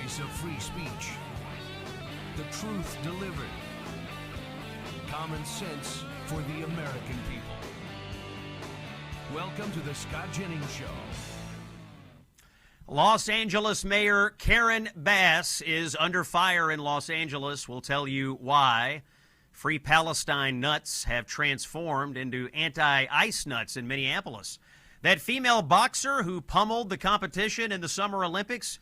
voice of free speech. The truth delivered. Common sense for the American people. Welcome to the Scott Jennings Show. Los Angeles Mayor Karen Bass is under fire in Los Angeles. We'll tell you why. Free Palestine nuts have transformed into anti-ICE nuts in Minneapolis. That female boxer who pummeled the competition in the Summer Olympics,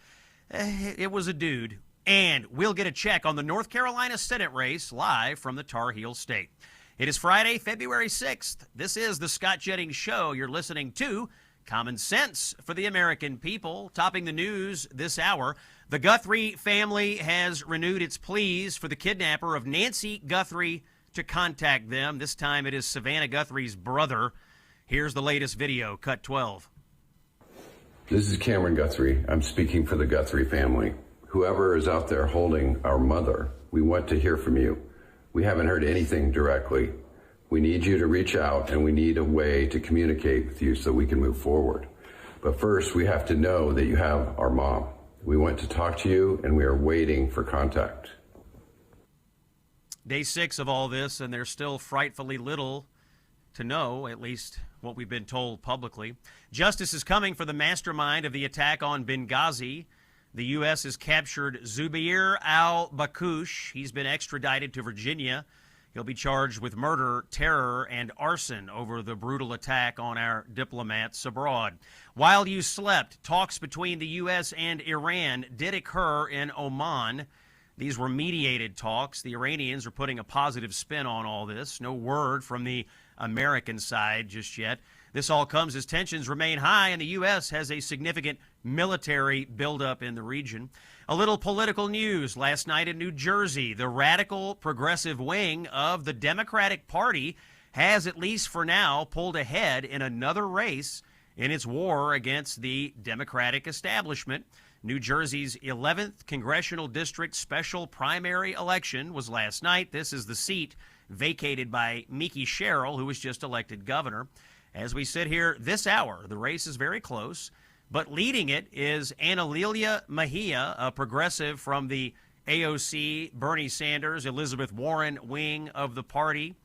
it was a dude. And we'll get a check on the North Carolina Senate race live from the Tar Heel State. It is Friday, February 6th. This is the Scott Jennings Show. You're listening to Common Sense for the American people. Topping the news this hour, the Guthrie family has renewed its pleas for the kidnapper of Nancy Guthrie to contact them. This time it is Savannah Guthrie's brother. Here's the latest video, cut 12. This is Cameron Guthrie. I'm speaking for the Guthrie family. Whoever is out there holding our mother, we want to hear from you. We haven't heard anything directly. We need you to reach out, and we need a way to communicate with you so we can move forward. But first, we have to know that you have our mom. We want to talk to you, and we are waiting for contact. Day 6 of all this, and there's still frightfully little to know, at least what we've been told publicly. Justice is coming for the mastermind of the attack on Benghazi. The U.S. has captured Zubair al-Bakush. He's been extradited to Virginia. He'll be charged with murder, terror, and arson over the brutal attack on our diplomats abroad. While you slept, talks between the U.S. and Iran did occur in Oman. These were mediated talks. The Iranians are putting a positive spin on all this. No word from the American side just yet. This all comes as tensions remain high, and the U.S. has a significant military buildup in the region. A little political news. Last night in New Jersey, the radical progressive wing of the Democratic Party has, at least for now, pulled ahead in another race in its war against the Democratic establishment. New Jersey's 11th Congressional District special primary election was last night. This is the seat vacated by Mickey Sherrill, who was just elected governor. As we sit here this hour, the race is very close, but leading it is Analilia Mejia, a progressive from the AOC, Bernie Sanders, Elizabeth Warren wing of the party.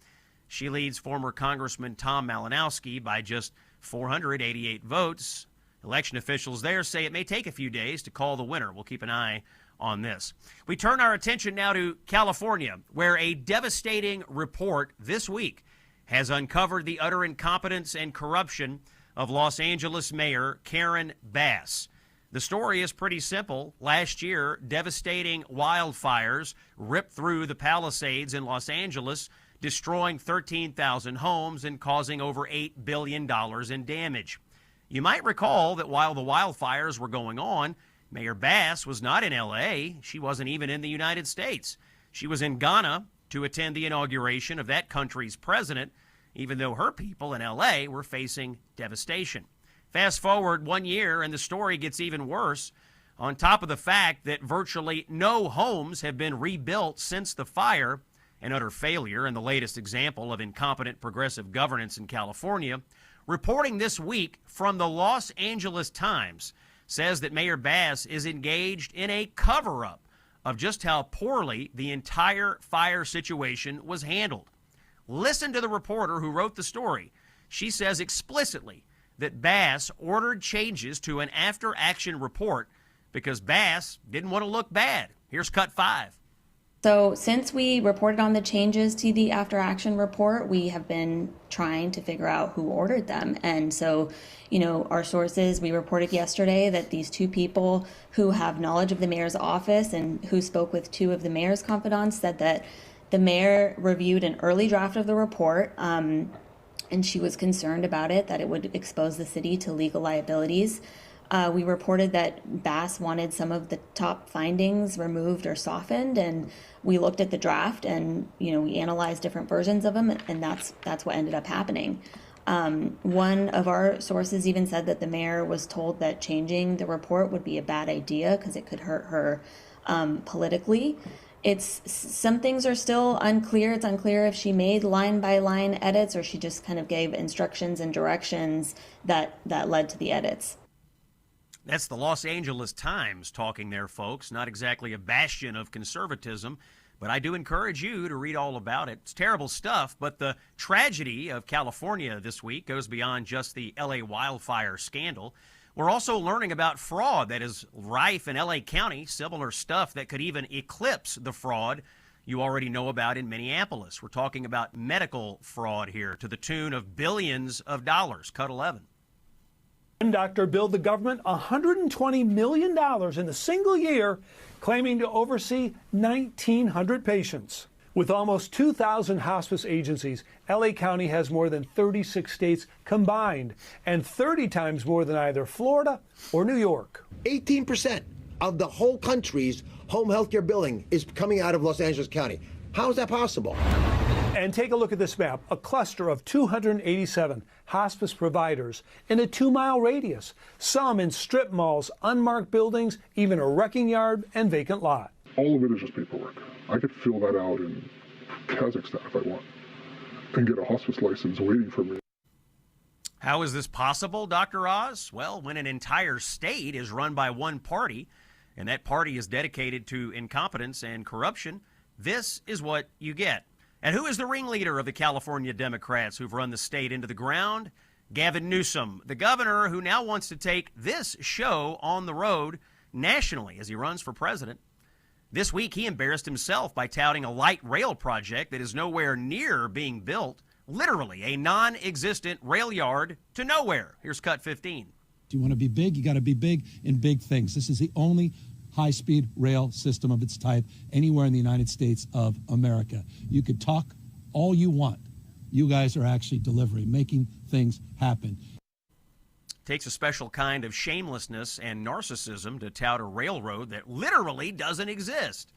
She leads former Congressman Tom Malinowski by just 488 votes. Election officials there say it may take a few days to call the winner. We'll keep an eye on this. We turn our attention now to California, where a devastating report this week has uncovered the utter incompetence and corruption of Los Angeles Mayor Karen Bass. The story is pretty simple. Last year, devastating wildfires ripped through the Palisades in Los Angeles, destroying 13,000 homes and causing over $8 billion in damage. You might recall that while the wildfires were going on, Mayor Bass was not in L.A. She wasn't even in the United States. She was in Ghana to attend the inauguration of that country's president, even though her people in L.A. were facing devastation. Fast forward 1 year, and the story gets even worse. On top of the fact that virtually no homes have been rebuilt since the fire, an utter failure and the latest example of incompetent progressive governance in California, reporting this week from the Los Angeles Times says that Mayor Bass is engaged in a cover-up of just how poorly the entire fire situation was handled. Listen to the reporter who wrote the story. She says explicitly that Bass ordered changes to an after-action report because Bass didn't want to look bad. Here's cut 5. So since we reported on the changes to the after-action report, we have been trying to figure out who ordered them. And so, our sources, we reported yesterday that these two people who have knowledge of the mayor's office and who spoke with two of the mayor's confidants said that the mayor reviewed an early draft of the report, and she was concerned about it, that it would expose the city to legal liabilities. We reported that Bass wanted some of the top findings removed or softened, and we looked at the draft and, we analyzed different versions of them, and that's what ended up happening. One of our sources even said that the mayor was told that changing the report would be a bad idea because it could hurt her politically. Some things are still unclear. It's unclear if she made line-by-line edits or she just kind of gave instructions and directions that led to the edits. That's the Los Angeles Times talking there, folks. Not exactly a bastion of conservatism, but I do encourage you to read all about it. It's terrible stuff, but the tragedy of California this week goes beyond just the LA wildfire scandal. We're also learning about fraud that is rife in LA County, similar stuff that could even eclipse the fraud you already know about in Minneapolis. We're talking about medical fraud here to the tune of billions of dollars. Cut 11. One doctor billed the government $120 million in a single year, claiming to oversee 1,900 patients. With almost 2,000 hospice agencies, LA County has more than 36 states combined and 30 times more than either Florida or New York. 18% of the whole country's home health care billing is coming out of Los Angeles County. How is that possible? And take a look at this map, a cluster of 287 hospice providers in a 2-mile radius, some in strip malls, unmarked buildings, even a wrecking yard and vacant lot. All of it is just paperwork. I could fill that out in Kazakhstan if I want and get a hospice license waiting for me. How is this possible, Dr. Oz? Well, when an entire state is run by one party, and that party is dedicated to incompetence and corruption, this is what you get. And who is the ringleader of the California Democrats who've run the state into the ground? Gavin Newsom, the governor who now wants to take this show on the road nationally as he runs for president. This week, he embarrassed himself by touting a light rail project that is nowhere near being built, literally a non-existent rail yard to nowhere. Here's cut 15. Do you want to be big? You got to be big in big things. This is the only high-speed rail system of its type anywhere in the United States of America. You could talk all you want. You guys are actually delivering, making things happen. Takes a special kind of shamelessness and narcissism to tout a railroad that literally doesn't exist.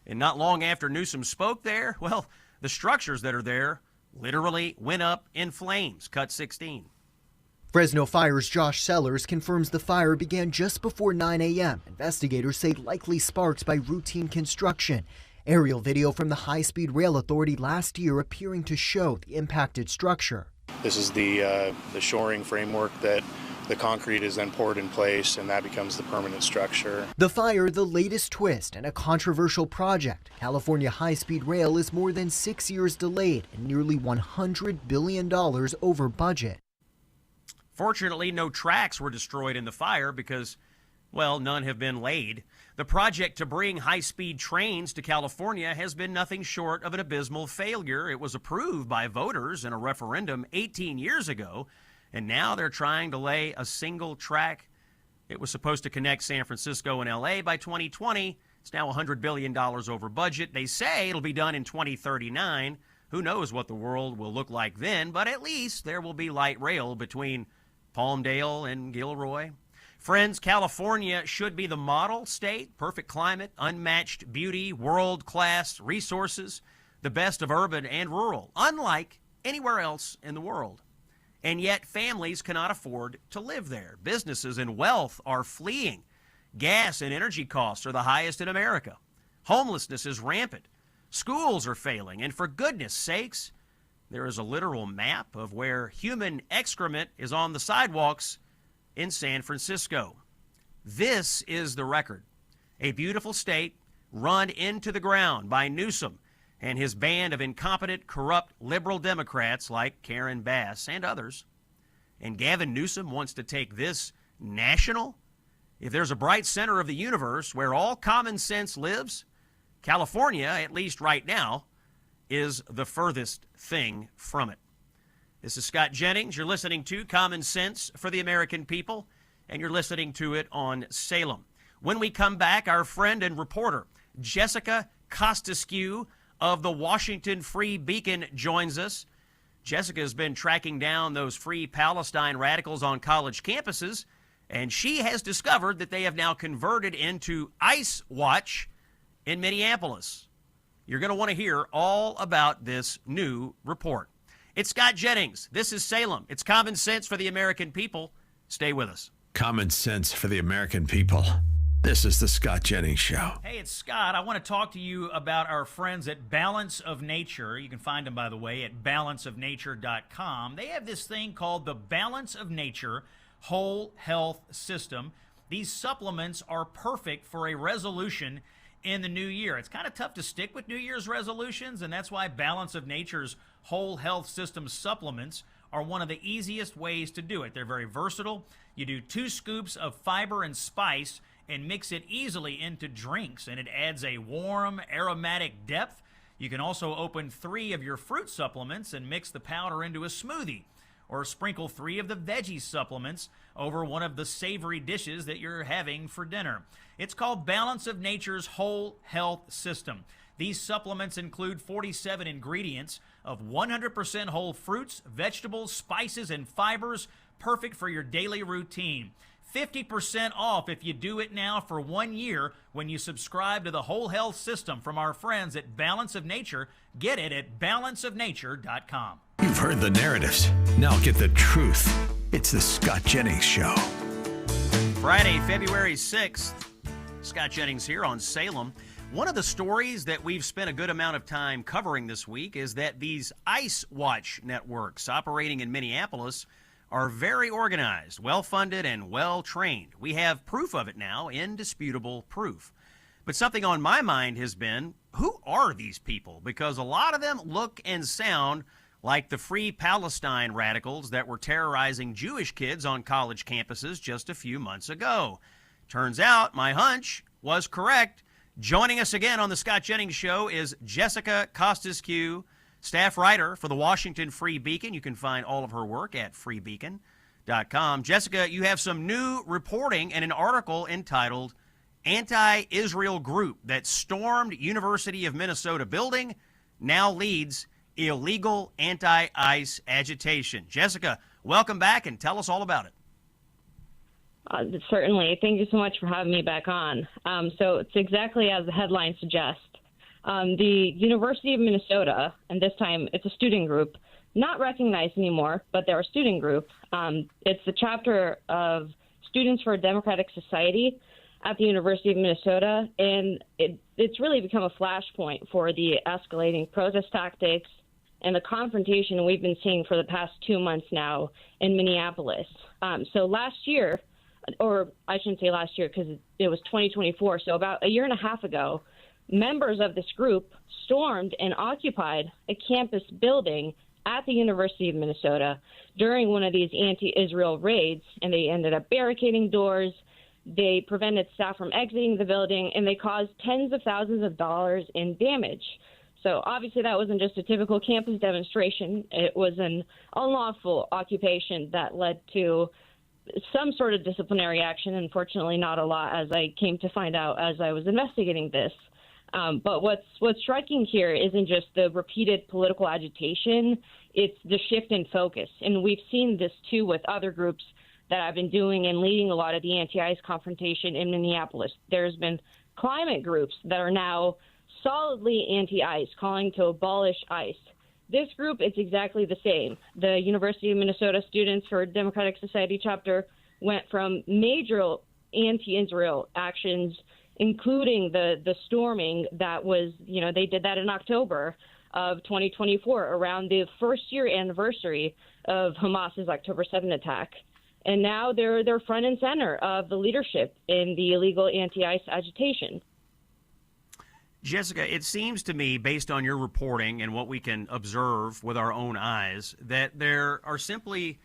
And not long after Newsom spoke there, well, the structures that are there literally went up in flames. Cut 16. Fresno Fire's Josh Sellers confirms the fire began just before 9 a.m. Investigators say likely sparked by routine construction. Aerial video from the High-Speed Rail Authority last year appearing to show the impacted structure. This is the shoring framework that the concrete is then poured in place, and that becomes the permanent structure. The fire, the latest twist in a controversial project. California High-Speed Rail is more than 6 years delayed and nearly $100 billion over budget. Fortunately, no tracks were destroyed in the fire because, well, none have been laid. The project to bring high-speed trains to California has been nothing short of an abysmal failure. It was approved by voters in a referendum 18 years ago, and now they're trying to lay a single track. It was supposed to connect San Francisco and L.A. by 2020. It's now $100 billion over budget. They say it'll be done in 2039. Who knows what the world will look like then, but at least there will be light rail between Palmdale and Gilroy. Friends, California should be the model state. Perfect climate, unmatched beauty, world-class resources, the best of urban and rural, unlike anywhere else in the world. And yet families cannot afford to live there. Businesses and wealth are fleeing. Gas and energy costs are the highest in America. Homelessness is rampant. Schools are failing. And for goodness sakes, there is a literal map of where human excrement is on the sidewalks in San Francisco. This is the record. A beautiful state run into the ground by Newsom and his band of incompetent, corrupt, liberal Democrats like Karen Bass and others. And Gavin Newsom wants to take this national? If there's a bright center of the universe where all common sense lives, California, at least right now, is the furthest thing from it. This is Scott Jennings. You're listening to Common Sense for the American People, and you're listening to it on Salem. When we come back, our friend and reporter, Jessica Costaskew of the Washington Free Beacon joins us. Jessica has been tracking down those Free Palestine radicals on college campuses, and she has discovered that they have now converted into ICE Watch in Minneapolis. You're going to want to hear all about this new report. It's Scott Jennings. This is Salem. It's Common Sense for the American People. Stay with us. Common Sense for the American People. This is the Scott Jennings Show. Hey, it's Scott. I want to talk to you about our friends at Balance of Nature. You can find them, by the way, at balanceofnature.com. They have this thing called the Balance of Nature Whole Health System. These supplements are perfect for a resolution in the new year. It's kind of tough to stick with New Year's resolutions, and that's why Balance of Nature's Whole Health System supplements are one of the easiest ways to do it. They're very versatile. You do 2 scoops of fiber and spice and mix it easily into drinks, and it adds a warm, aromatic depth. You can also open 3 of your fruit supplements and mix the powder into a smoothie, or sprinkle 3 of the veggie supplements over one of the savory dishes that you're having for dinner. It's called Balance of Nature's Whole Health System. These supplements include 47 ingredients of 100% whole fruits, vegetables, spices, and fibers, perfect for your daily routine. 50% off if you do it now for 1 year when you subscribe to the Whole Health System from our friends at Balance of Nature. Get it at balanceofnature.com. You've heard the narratives. Now get the truth. It's the Scott Jennings Show. Friday, February 6th. Scott Jennings here on Salem. One of the stories that we've spent a good amount of time covering this week is that these Ice Watch networks operating in Minneapolis are very organized, well-funded, and well-trained. We have proof of it now, indisputable proof. But something on my mind has been, who are these people? Because a lot of them look and sound like the Free Palestine radicals that were terrorizing Jewish kids on college campuses just a few months ago. Turns out my hunch was correct. Joining us again on the Scott Jennings Show is Jessica Costasque, staff writer for the Washington Free Beacon. You can find all of her work at freebeacon.com. Jessica, you have some new reporting and an article entitled Anti-Israel Group that stormed University of Minnesota building now leads illegal anti-ICE agitation. Jessica, welcome back and tell us all about it. Certainly. Thank you so much for having me back on. So it's exactly as the headline suggests. The University of Minnesota, and this time it's a student group, not recognized anymore, but they're a student group. It's the chapter of Students for a Democratic Society at the University of Minnesota, and it's really become a flashpoint for the escalating protest tactics and the confrontation we've been seeing for the past 2 months now in Minneapolis. So last year, or I shouldn't say last year because it was 2024, so about a year and a half ago, members of this group stormed and occupied a campus building at the University of Minnesota during one of these anti-Israel raids, and they ended up barricading doors. They prevented staff from exiting the building, and they caused tens of thousands of dollars in damage. So obviously that wasn't just a typical campus demonstration. It was an unlawful occupation that led to some sort of disciplinary action. Unfortunately, not a lot, as I came to find out as I was investigating this. But what's striking here isn't just the repeated political agitation, it's the shift in focus. And we've seen this, too, with other groups that have been doing and leading a lot of the anti-ICE confrontation in Minneapolis. There's been climate groups that are now solidly anti-ICE, calling to abolish ICE. This group, it's exactly the same. The University of Minnesota Students for Democratic Society chapter went from major anti-Israel actions, including the storming that was, they did that in October of 2024, around the first-year anniversary of Hamas's October 7 attack. And now they're front and center of the leadership in the illegal anti-ICE agitation. Jessica, it seems to me, based on your reporting and what we can observe with our own eyes, that there are simply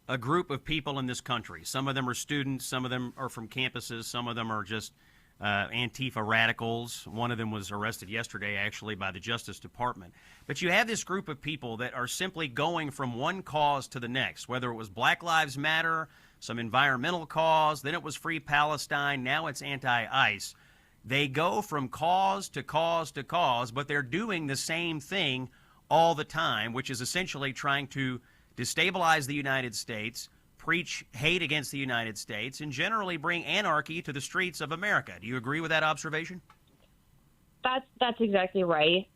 a group of people in this country. Some of them are students, some of them are from campuses, some of them are just Antifa radicals. One of them was arrested yesterday, actually, by the Justice Department. But you have this group of people that are simply going from one cause to the next, whether it was Black Lives Matter, some environmental cause, then it was Free Palestine, now it's anti-ICE. They go from cause to cause to cause, but they're doing the same thing all the time, which is essentially trying to destabilize the United States, preach hate against the United States, and generally bring anarchy to the streets of America. Do you agree with that observation? That's exactly right.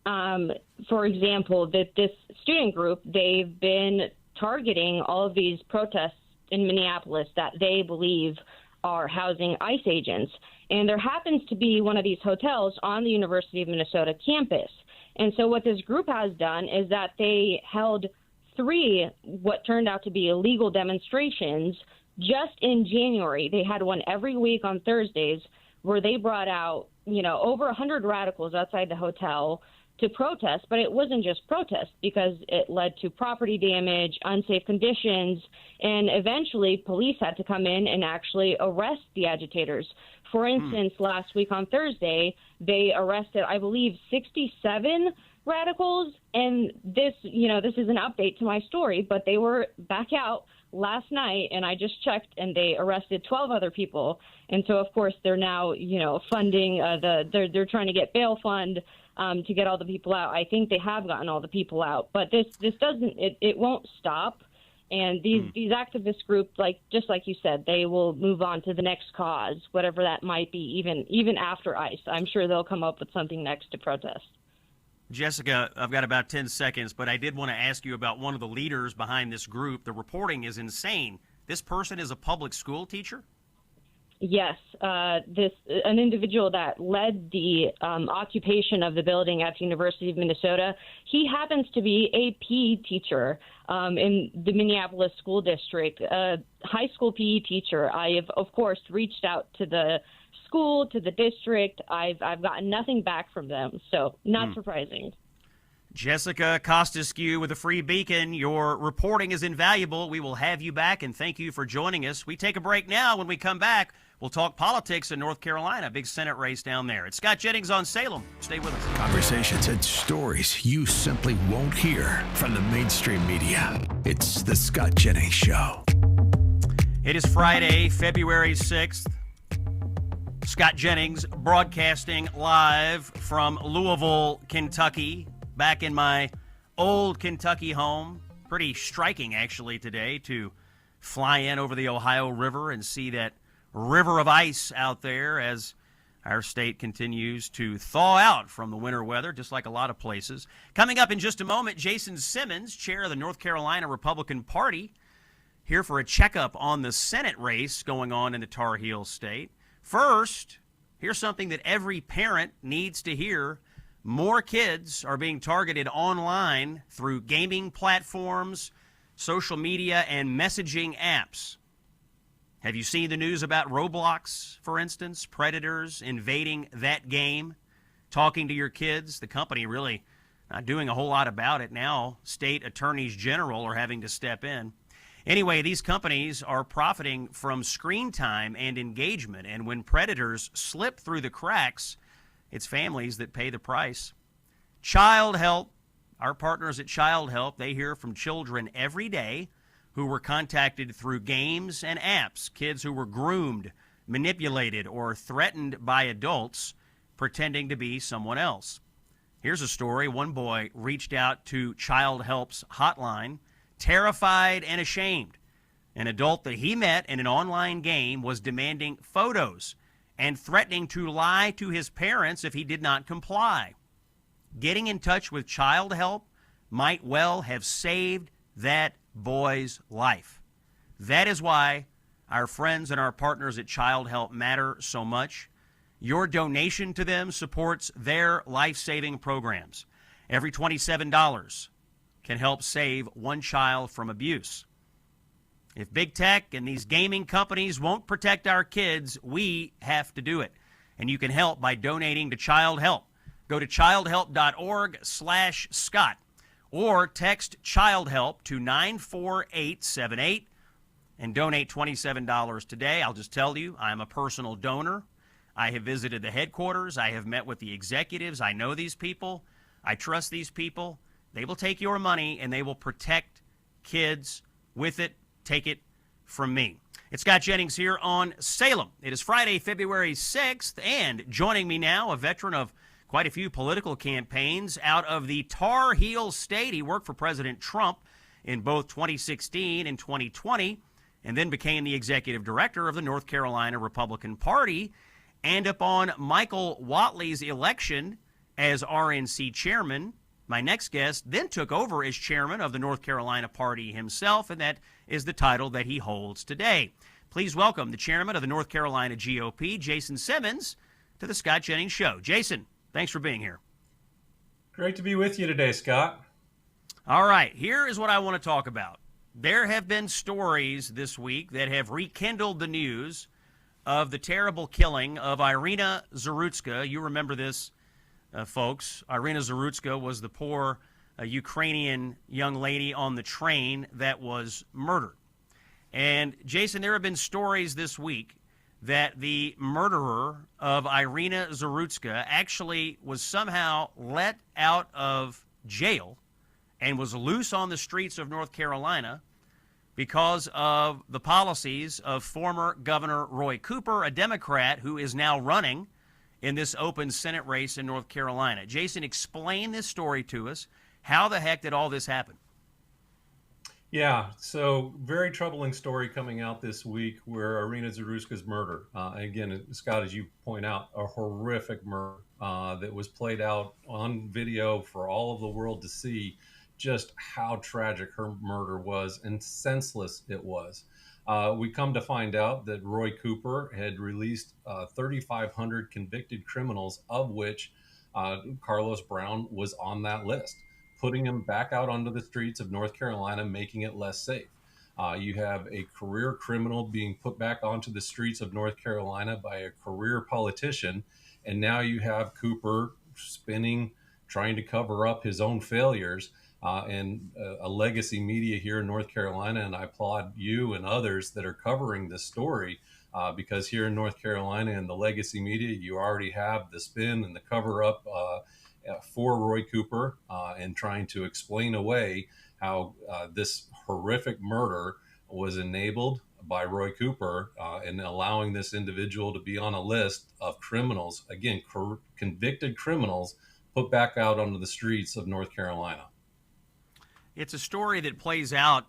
For example, this student group, they've been targeting all of these protests in Minneapolis that they believe are housing ICE agents. And there happens to be one of these hotels on the University of Minnesota campus. And so what this group has done is that they held 3 what turned out to be illegal demonstrations Just in January, they had one every week on Thursdays where they brought out, over 100 radicals outside the hotel to protest. But it wasn't just protest, because it led to property damage, unsafe conditions, and eventually police had to come in and actually arrest the agitators. For instance, last week on Thursday, they arrested, I believe, 67 radicals. And this is an update to my story, but they were back out last night, and I just checked, and they arrested 12 other people. And so, of course, they're now, funding they're trying to get bail fund to get all the people out. I think they have gotten all the people out, but this it won't stop. And these activist groups, just like you said, they will move on to the next cause, whatever that might be, even after ICE. I'm sure they'll come up with something next to protest. Jessica, I've got about 10 seconds, but I did want to ask you about one of the leaders behind this group. The reporting is insane. This person is a public school teacher? Yes, an individual that led the occupation of the building at the University of Minnesota. He happens to be a PE teacher in the Minneapolis school district, a high school PE teacher. I have, of course, reached out to the school, to the district. I've gotten nothing back from them, so not surprising. Jessica Costascu with a Free Beacon. Your reporting is invaluable. We will have you back, and thank you for joining us. We take a break now. When we come back, we'll talk politics in North Carolina, big Senate race down there. It's Scott Jennings on Salem. Stay with us. Conversations and stories you simply won't hear from the mainstream media. It's the Scott Jennings Show. It is Friday, February 6th. Scott Jennings broadcasting live from Louisville, Kentucky, back in my old Kentucky home. Pretty striking, actually, today to fly in over the Ohio River and see that river of ice out there as our state continues to thaw out from the winter weather, just like a lot of places. Coming up in just a moment, Jason Simmons, chair of the North Carolina Republican Party, here for a checkup on the Senate race going on in the Tar Heel state. First, here's something that every parent needs to hear. More kids are being targeted online through gaming platforms, social media, and messaging apps. Have you seen the news about Roblox, for instance? Predators invading that game, talking to your kids. The company really not doing a whole lot about it now. State attorneys general are having to step in. Anyway, these companies are profiting from screen time and engagement, and when predators slip through the cracks, it's families that pay the price. Child Help, our partners at Child Help, they hear from children every day who were contacted through games and apps, kids who were groomed, manipulated, or threatened by adults pretending to be someone else. Here's a story. One boy reached out to Child Help's hotline, terrified and ashamed. An adult that he met in an online game was demanding photos and threatening to lie to his parents if he did not comply. Getting in touch with Child Help might well have saved that boy's life. That is why our friends and our partners at Child Help matter so much. Your donation to them supports their life-saving programs. Every $27 can help save one child from abuse. If big tech and these gaming companies won't protect our kids, we have to do it. And you can help by donating to Child Help. Go to childhelp.org/Scott or text Child Help to 94878 and donate $27 today. I'll just tell you, I'm a personal donor. I have visited the headquarters. I have met with the executives. I know these people. I trust these people. They will take your money, and they will protect kids with it. Take it from me. It's Scott Jennings here on Salem. It is Friday, February 6th, and joining me now, a veteran of quite a few political campaigns out of the Tar Heel state. He worked for President Trump in both 2016 and 2020, and then became the executive director of the North Carolina Republican Party. And upon Michael Whatley's election as RNC chairman, my next guest then took over as chairman of the North Carolina Party himself, and that is the title that he holds today. Please welcome the chairman of the North Carolina GOP, Jason Simmons, to the Scott Jennings Show. Jason, thanks for being here. Great to be with you today, Scott. All right, here is what I want to talk about. there have been stories this week that have rekindled the news of the terrible killing of Irina Zarutska. You remember this, folks. Irina Zarutska was the poor Ukrainian young lady on the train that was murdered. And, Jason, there have been stories this week that the murderer of Irina Zarutska actually was somehow let out of jail and was loose on the streets of North Carolina because of the policies of former Governor Roy Cooper, a Democrat who is now running in this open Senate race in North Carolina. Jason, explain this story to us. How the heck did all this happen? Yeah, so very troubling story coming out this week where Irina Zarutska's murder. Again, Scott, as you point out, a horrific murder that was played out on video for all of the world to see just how tragic her murder was and senseless it was. We come to find out that Roy Cooper had released 3,500 convicted criminals, of which Carlos Brown was on that list, putting him back out onto the streets of North Carolina, making it less safe. You have a career criminal being put back onto the streets of North Carolina by a career politician, and now you have Cooper spinning, trying to cover up his own failures, and a legacy media here in North Carolina. And I applaud you and others that are covering this story, because here in North Carolina and the legacy media, you already have the spin and the cover up for Roy Cooper, and trying to explain away how this horrific murder was enabled by Roy Cooper, and allowing this individual to be on a list of criminals, again, convicted criminals, put back out onto the streets of North Carolina. It's a story that plays out,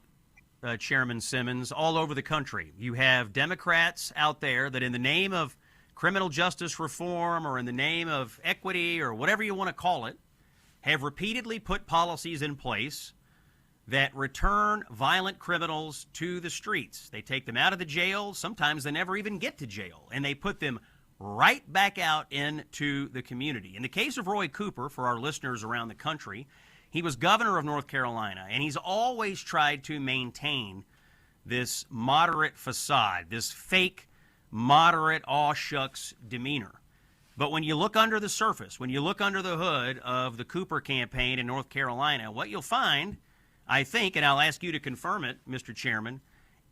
Chairman Simmons, all over the country. You have Democrats out there that in the name of criminal justice reform or in the name of equity or whatever you want to call it, have repeatedly put policies in place that return violent criminals to the streets. They take them out of the jail. Sometimes they never even get to jail, and they put them right back out into the community. In the case of Roy Cooper, for our listeners around the country, he was governor of North Carolina, and he's always tried to maintain this moderate facade, this fake moderate, aw shucks demeanor. But when you look under the surface, when you look under the hood of the Cooper campaign in North Carolina, what you'll find, I think, and I'll ask you to confirm it, Mr. Chairman,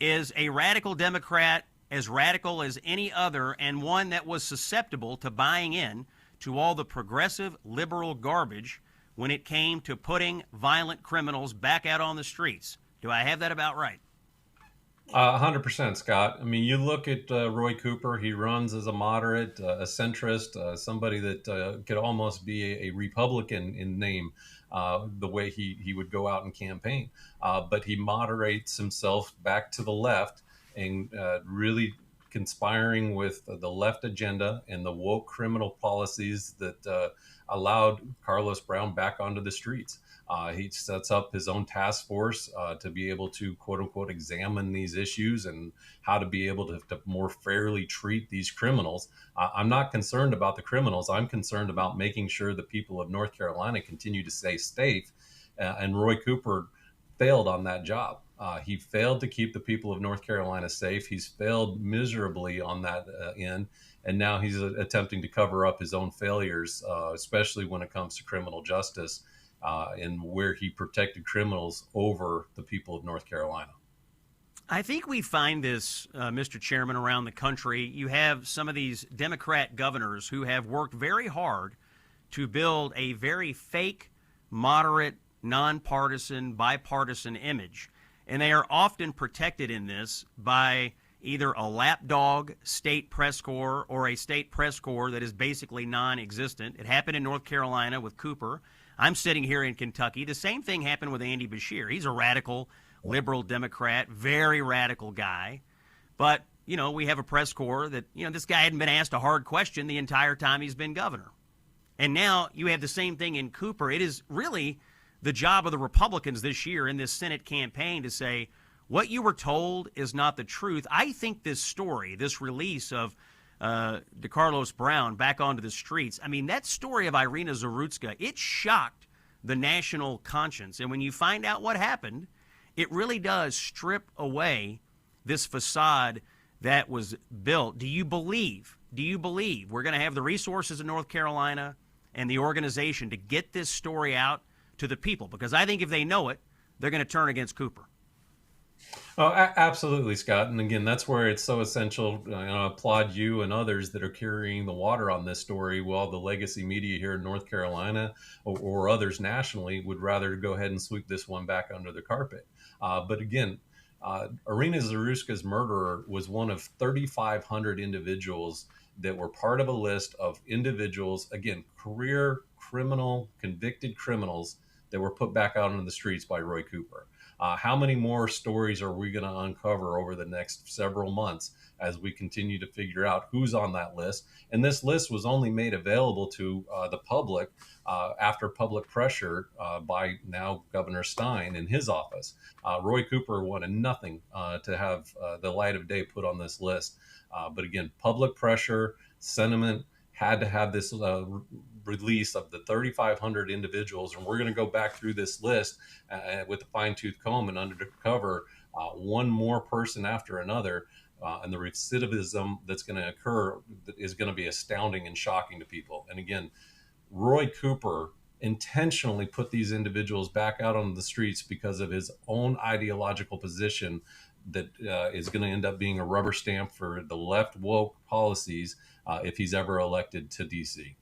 is a radical Democrat, as radical as any other, and one that was susceptible to buying in to all the progressive liberal garbage when it came to putting violent criminals back out on the streets. Do I have that about right? 100%, Scott. I mean, you look at Roy Cooper, he runs as a moderate, a centrist, somebody that could almost be a Republican in name, the way he would go out and campaign. But he moderates himself back to the left and really conspiring with the left agenda and the woke criminal policies that allowed Carlos Brown back onto the streets. He sets up his own task force to be able to, quote unquote, examine these issues and how to be able to more fairly treat these criminals. I'm not concerned about the criminals. I'm concerned about making sure the people of North Carolina continue to stay safe. And Roy Cooper failed on that job. He failed to keep the people of North Carolina safe. He's failed miserably on that end. And now he's attempting to cover up his own failures, especially when it comes to criminal justice. And where he protected criminals over the people of North Carolina. I think we find this, Mr. Chairman, around the country. You have some of these Democrat governors who have worked very hard to build a very fake, moderate, nonpartisan, bipartisan image. And they are often protected in this by either a lapdog state press corps or a state press corps that is basically non-existent. It happened in North Carolina with Cooper. I'm sitting here in Kentucky. The same thing happened with Andy Beshear. He's a radical, liberal Democrat, very radical guy. But, you know, we have a press corps that, you know, this guy hadn't been asked a hard question the entire time he's been governor. And now you have the same thing in Cooper. It is really the job of the Republicans this year in this Senate campaign to say, what you were told is not the truth. I think this story, this release of DeCarlos Brown back onto the streets. I mean, that story of Irina Zarutska, it shocked the national conscience. And when you find out what happened, it really does strip away this facade that was built. Do you believe we're going to have the resources in North Carolina and the organization to get this story out to the people? Because I think if they know it, they're going to turn against Cooper. Oh, absolutely, Scott. And again, that's where it's so essential. I applaud you and others that are carrying the water on this story, while the legacy media here in North Carolina or others nationally would rather go ahead and sweep this one back under the carpet. But again, Irina Zaruska's murderer was one of 3,500 individuals that were part of a list of individuals, again, career criminal, convicted criminals that were put back out on the streets by Roy Cooper. How many more stories are we going to uncover over the next several months as we continue to figure out who's on that list? And this list was only made available to the public after public pressure by now Governor Stein in his office. Roy Cooper wanted nothing to have the light of day put on this list. But again, public pressure, sentiment had to have this release of the 3,500 individuals. And we're going to go back through this list with a fine-tooth comb and undercover one more person after another. And the recidivism that's going to occur is going to be astounding and shocking to people. And again, Roy Cooper intentionally put these individuals back out on the streets because of his own ideological position that is going to end up being a rubber stamp for the left woke policies if he's ever elected to D.C.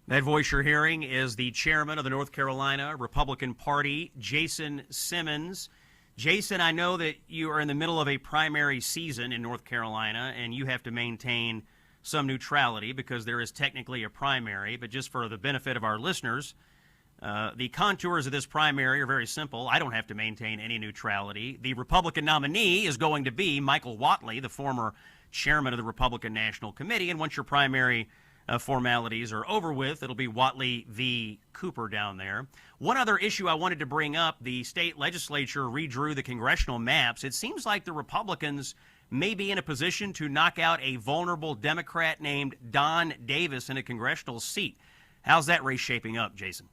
That voice you're hearing is the chairman of the North Carolina Republican Party, Jason Simmons. Jason, I know that you are in the middle of a primary season in North Carolina, and you have to maintain some neutrality because there is technically a primary. But just for the benefit of our listeners, the contours of this primary are very simple. I don't have to maintain any neutrality. The Republican nominee is going to be Michael Whatley, the former chairman of the Republican National Committee. And once your primary formalities are over with, it'll be Whatley v. Cooper down there. One other issue I wanted to bring up, the state legislature redrew the congressional maps. It seems like the Republicans may be in a position to knock out a vulnerable Democrat named Don Davis in a congressional seat. How's that race shaping up, Jason?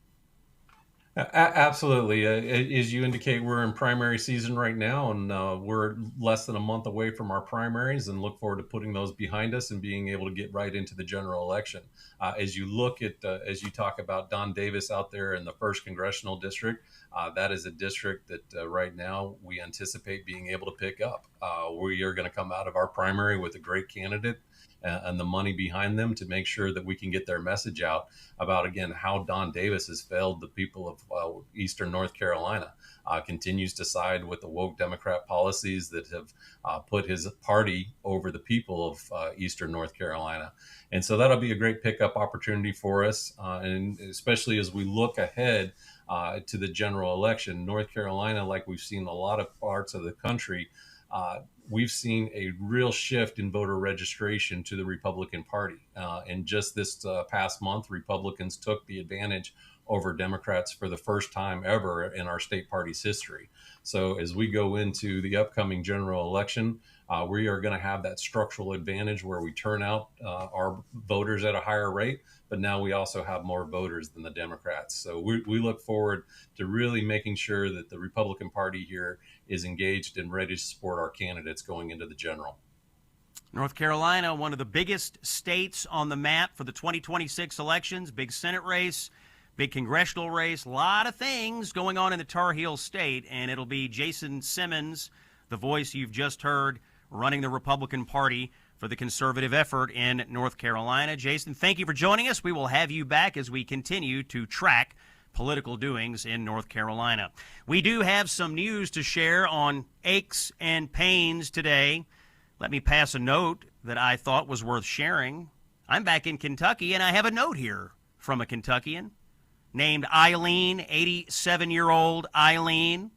Absolutely. As you indicate, we're in primary season right now, and we're less than a month away from our primaries and look forward to putting those behind us and being able to get right into the general election. As you look at, as you talk about Don Davis out there in the 1st Congressional District, that is a district that right now we anticipate being able to pick up. We are going to come out of our primary with a great candidate and the money behind them to make sure that we can get their message out about, again, how Don Davis has failed the people of Eastern North Carolina, continues to side with the woke Democrat policies that have put his party over the people of Eastern North Carolina. And so that'll be a great pickup opportunity for us. And especially as we look ahead to the general election, North Carolina, like we've seen a lot of parts of the country, we've seen a real shift in voter registration to the Republican Party. And just this past month, Republicans took the advantage over Democrats for the first time ever in our state party's history. So as we go into the upcoming general election, we are going to have that structural advantage where we turn out our voters at a higher rate, but now we also have more voters than the Democrats. So we look forward to really making sure that the Republican Party here is engaged and ready to support our candidates going into the general. North Carolina, one of the biggest states on the map for the 2026 elections, big Senate race, big congressional race, a lot of things going on in the Tar Heel state, and it'll be Jason Simmons, the voice you've just heard, running the Republican Party for the conservative effort in North Carolina. Jason, thank you for joining us. We will have you back as we continue to track political doings in North Carolina. We do have some news to share on aches and pains today. Let me pass a note that I thought was worth sharing. I'm back in Kentucky, and I have a note here from a Kentuckian named Eileen, 87-year-old Eileen.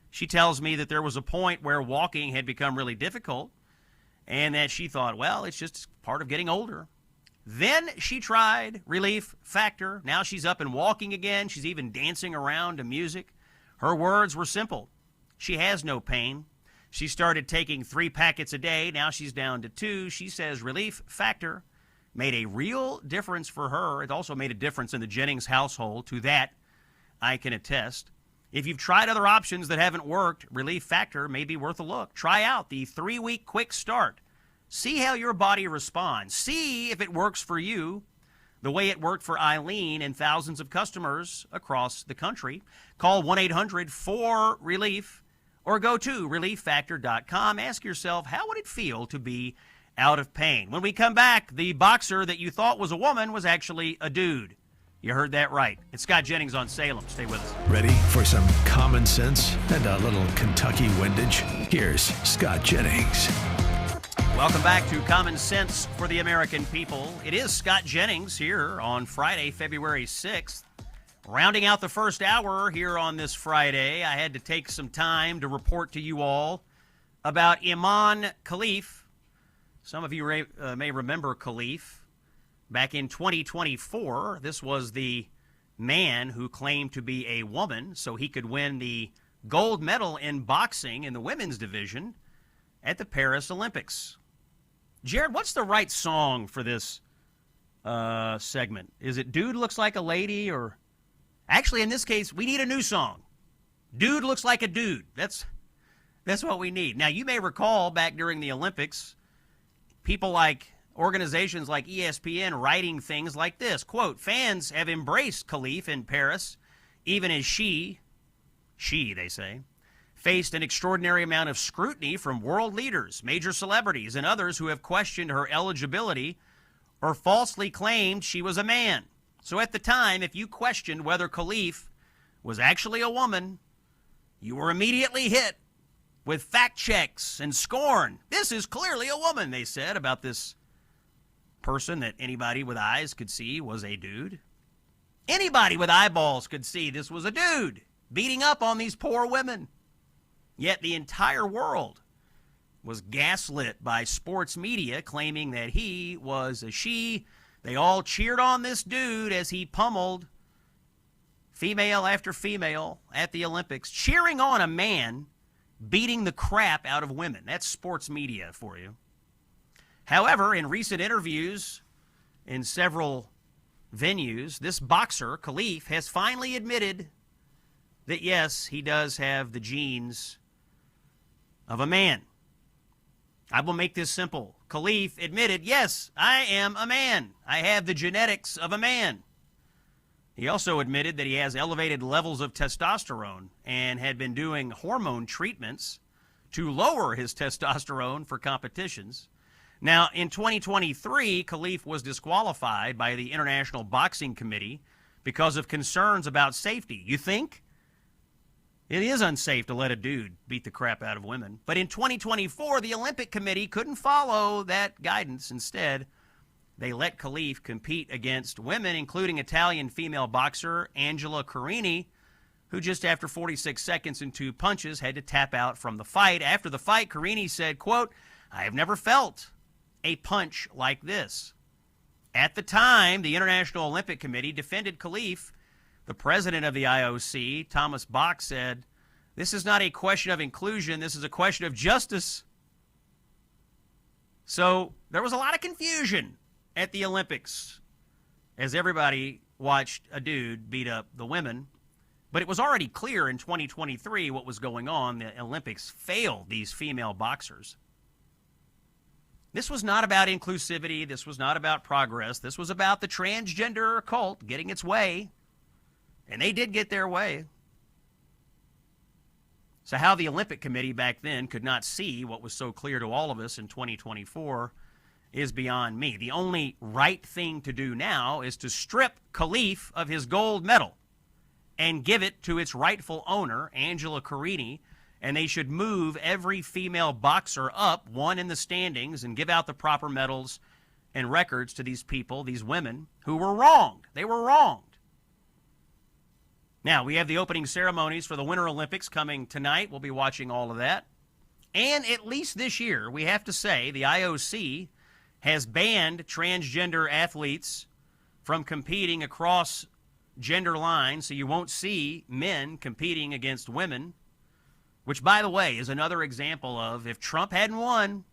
She tells me that there was a point where walking had become really difficult and that she thought, well, it's just part of getting older. Then she tried Relief Factor. Now she's up and walking again. She's even dancing around to music. Her words were simple. She has no pain. She started taking 3 packets a day. Now she's down to 2. She says Relief Factor made a real difference for her. It also made a difference in the Jennings household. To that, I can attest. If you've tried other options that haven't worked, Relief Factor may be worth a look. Try out the 3-week quick start. See how your body responds. See if it works for you the way it worked for Eileen and thousands of customers across the country. Call 1-800-4RELIEF or go to relieffactor.com. Ask yourself, how would it feel to be out of pain? When we come back, the boxer that you thought was a woman was actually a dude. You heard that right. It's Scott Jennings on Salem. Stay with us. Ready for some common sense and a little Kentucky windage? Here's Scott Jennings. Welcome back to Common Sense for the American People. It is Scott Jennings here on Friday, February 6th. Rounding out the first hour here on this Friday, I had to take some time to report to you all about Iman Khalif. Some of you may remember Khalif. Back in 2024, this was the man who claimed to be a woman so he could win the gold medal in boxing in the women's division at the Paris Olympics. Jared, what's the right song for this segment? Is it Dude Looks Like a Lady, or... Actually, in this case, we need a new song. Dude Looks Like a Dude. That's what we need. Now, you may recall back during the Olympics, people like organizations like ESPN writing things like this, quote, fans have embraced Khalif in Paris, even as she, they say, faced an extraordinary amount of scrutiny from world leaders, major celebrities, and others who have questioned her eligibility or falsely claimed she was a man. So at the time, if you questioned whether Khalif was actually a woman, you were immediately hit with fact checks and scorn. This is clearly a woman, they said about this person that anybody with eyes could see was a dude. Anybody with eyeballs could see this was a dude beating up on these poor women. Yet the entire world was gaslit by sports media claiming that he was a she. They all cheered on this dude as he pummeled female after female at the Olympics, cheering on a man beating the crap out of women. That's sports media for you. However, in recent interviews in several venues, this boxer, Khalif, has finally admitted that, yes, he does have the genes of a man. I will make this simple. Khalif admitted, yes, I am a man. I have the genetics of a man. He also admitted that he has elevated levels of testosterone and had been doing hormone treatments to lower his testosterone for competitions. Now, in 2023, Khalif was disqualified by the International Boxing Committee because of concerns about safety. You think? It is unsafe to let a dude beat the crap out of women. But in 2024, the Olympic Committee couldn't follow that guidance. Instead, they let Khalif compete against women, including Italian female boxer Angela Carini, who just after 46 seconds and 2 punches had to tap out from the fight. After the fight, Carini said, quote, I have never felt a punch like this. At the time, the International Olympic Committee defended Khalif. The president of the IOC, Thomas Bach, said, this is not a question of inclusion, this is a question of justice. So there was a lot of confusion at the Olympics as everybody watched a dude beat up the women. But it was already clear in 2023 what was going on. The Olympics failed these female boxers. This was not about inclusivity. This was not about progress. This was about the transgender cult getting its way. And they did get their way. So how the Olympic Committee back then could not see what was so clear to all of us in 2024 is beyond me. The only right thing to do now is to strip Khalif of his gold medal and give it to its rightful owner, Angela Carini, and they should move every female boxer up one in the standings and give out the proper medals and records to these people, these women, who were wronged. They were wronged. Now, we have the opening ceremonies for the Winter Olympics coming tonight. We'll be watching all of that. And at least this year, we have to say, the IOC has banned transgender athletes from competing across gender lines, so you won't see men competing against women, which, by the way, is another example of if Trump hadn't won,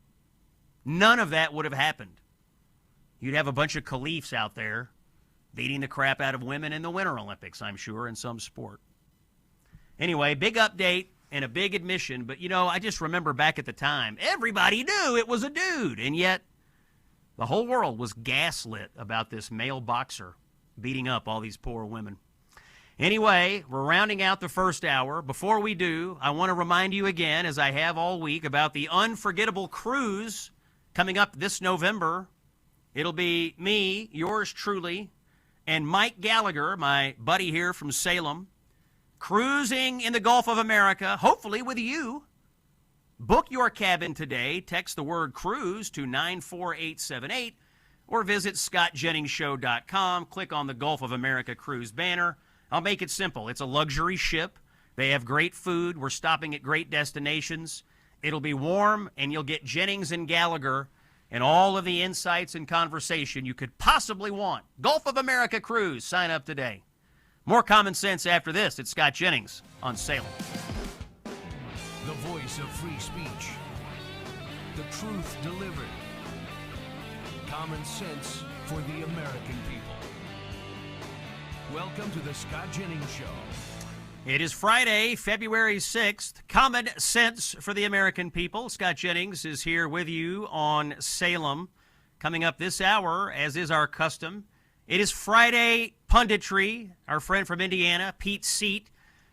none of that would have happened. You'd have a bunch of Khalifs out there beating the crap out of women in the Winter Olympics, I'm sure, in some sport. Anyway, big update and a big admission. But, I just remember back at the time, everybody knew it was a dude. And yet the whole world was gaslit about this male boxer beating up all these poor women. Anyway, we're rounding out the first hour. Before we do, I want to remind you again, as I have all week, about the unforgettable cruise coming up this November. It'll be me, yours truly, and Mike Gallagher, my buddy here from Salem, cruising in the Gulf of America, hopefully with you. Book your cabin today. Text the word cruise to 94878 or visit scottjenningsshow.com. Click on the Gulf of America cruise banner. I'll make it simple. It's a luxury ship. They have great food. We're stopping at great destinations. It'll be warm, and you'll get Jennings and Gallagher and all of the insights and conversation you could possibly want. Gulf of America cruise. Sign up today. More common sense after this. It's Scott Jennings on Salem. The voice of free speech. The truth delivered. Common sense for the American people. Welcome to the Scott Jennings Show. It is Friday, February 6th. Common sense for the American people. Scott Jennings is here with you on Salem. Coming up this hour, as is our custom, it is Friday Punditry. Our friend from Indiana, Pete Seat,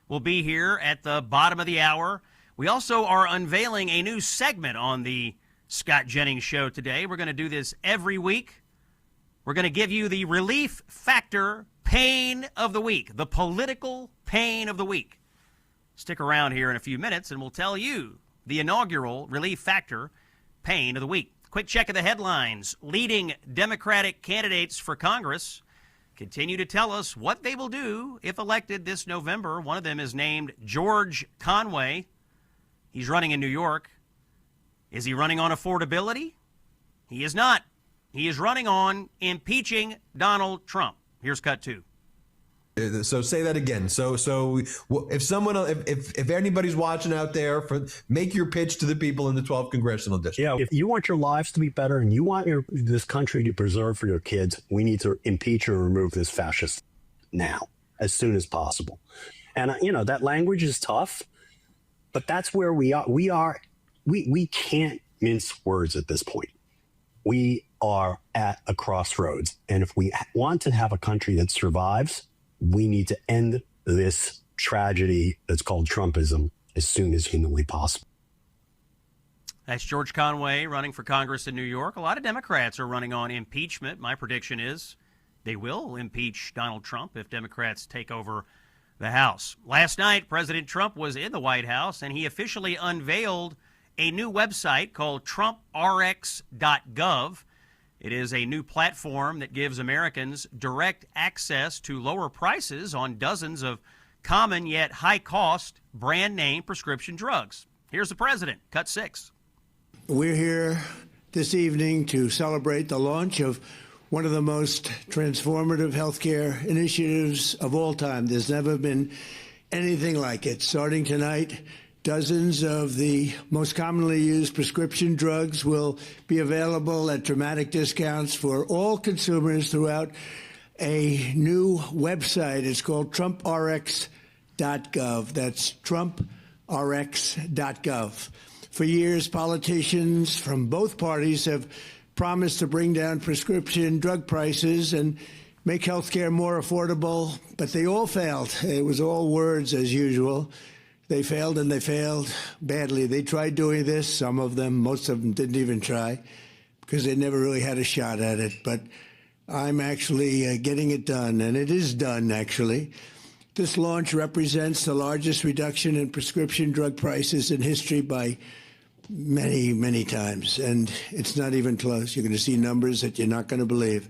will be here at the bottom of the hour. We also are unveiling a new segment on the Scott Jennings Show today. We're going to do this every week. We're going to give you the relief factor pain of the week, the political pain of the week. Stick around here in a few minutes and we'll tell you the inaugural relief factor pain of the week. Quick check of the headlines. Leading Democratic candidates for Congress continue to tell us what they will do if elected this November. One of them is named George Conway. He's running in New York. Is he running on affordability? He is not. He is running on impeaching Donald Trump. Here's cut two. So say that again. So if anybody's watching out there, make your pitch to the people in the 12th Congressional District. Yeah, if you want your lives to be better and you want this country to preserve for your kids, we need to impeach or remove this fascist now, as soon as possible. And that language is tough, but that's where we are. We can't mince words at this point. We are at a crossroads. And if we want to have a country that survives, we need to end this tragedy that's called Trumpism as soon as humanly possible. That's George Conway running for Congress in New York. A lot of Democrats are running on impeachment. My prediction is they will impeach Donald Trump if Democrats take over the House. Last night, President Trump was in the White House, and he officially unveiled a new website called TrumpRx.gov. It is a new platform that gives Americans direct access to lower prices on dozens of common yet high-cost brand-name prescription drugs. Here's the president, cut 6. We're here this evening to celebrate the launch of one of the most transformative healthcare initiatives of all time. There's never been anything like it. Starting tonight, dozens of the most commonly used prescription drugs will be available at dramatic discounts for all consumers throughout a new website. It's called TrumpRx.gov. That's TrumpRx.gov. For years, politicians from both parties have promised to bring down prescription drug prices and make healthcare more affordable, but they all failed. It was all words as usual. They failed, and they failed badly. They tried doing this, some of them, most of them didn't even try because they never really had a shot at it. But I'm actually getting it done, and it is done, actually. This launch represents the largest reduction in prescription drug prices in history by many, many times, and it's not even close. You're going to see numbers that you're not going to believe.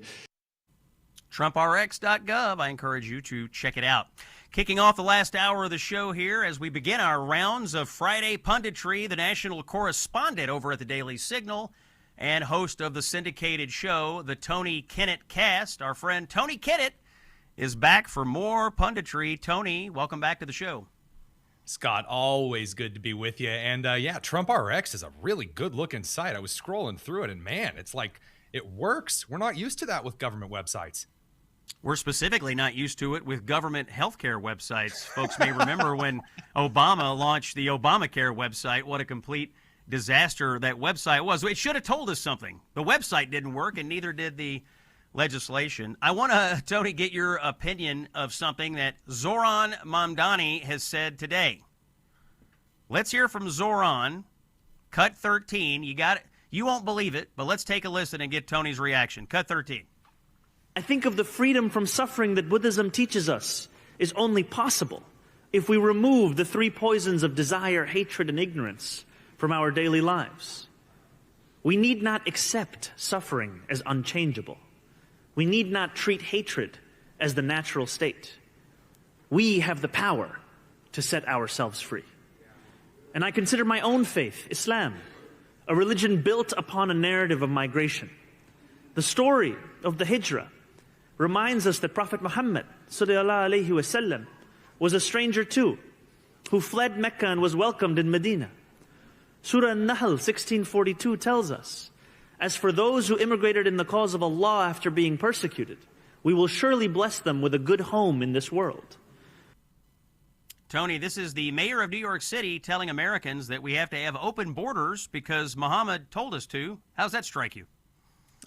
TrumpRx.gov. I encourage you to check it out. Kicking off the last hour of the show here as we begin our rounds of Friday Punditry, the national correspondent over at the Daily Signal and host of the syndicated show, the Tony Kinnett Cast. Our friend Tony Kinnett is back for more punditry. Tony, welcome back to the show. Scott, always good to be with you. And yeah, TrumpRx is a really good-looking site. I was scrolling through it, and man, it's like it works. We're not used to that with government websites. We're specifically not used to it with government healthcare websites. Folks may remember when Obama launched the Obamacare website, what a complete disaster that website was. It should have told us something. The website didn't work, and neither did the legislation. I want to, Tony, get your opinion of something that Zoran Mamdani has said today. Let's hear from Zoran. Cut 13. You got it. You won't believe it, but let's take a listen and get Tony's reaction. Cut 13. I think of the freedom from suffering that Buddhism teaches us is only possible if we remove the three poisons of desire, hatred, and ignorance from our daily lives. We need not accept suffering as unchangeable. We need not treat hatred as the natural state. We have the power to set ourselves free. And I consider my own faith, Islam, a religion built upon a narrative of migration. The story of the Hijrah reminds us that Prophet Muhammad sallallahu alaihi wasallam was a stranger too, who fled Mecca and was welcomed in Medina. Surah An-Nahl 1642 tells us, as for those who immigrated in the cause of Allah after being persecuted, we will surely bless them with a good home in this world. Tony, this is the mayor of New York City telling Americans that we have to have open borders because Muhammad told us to. How's that strike you?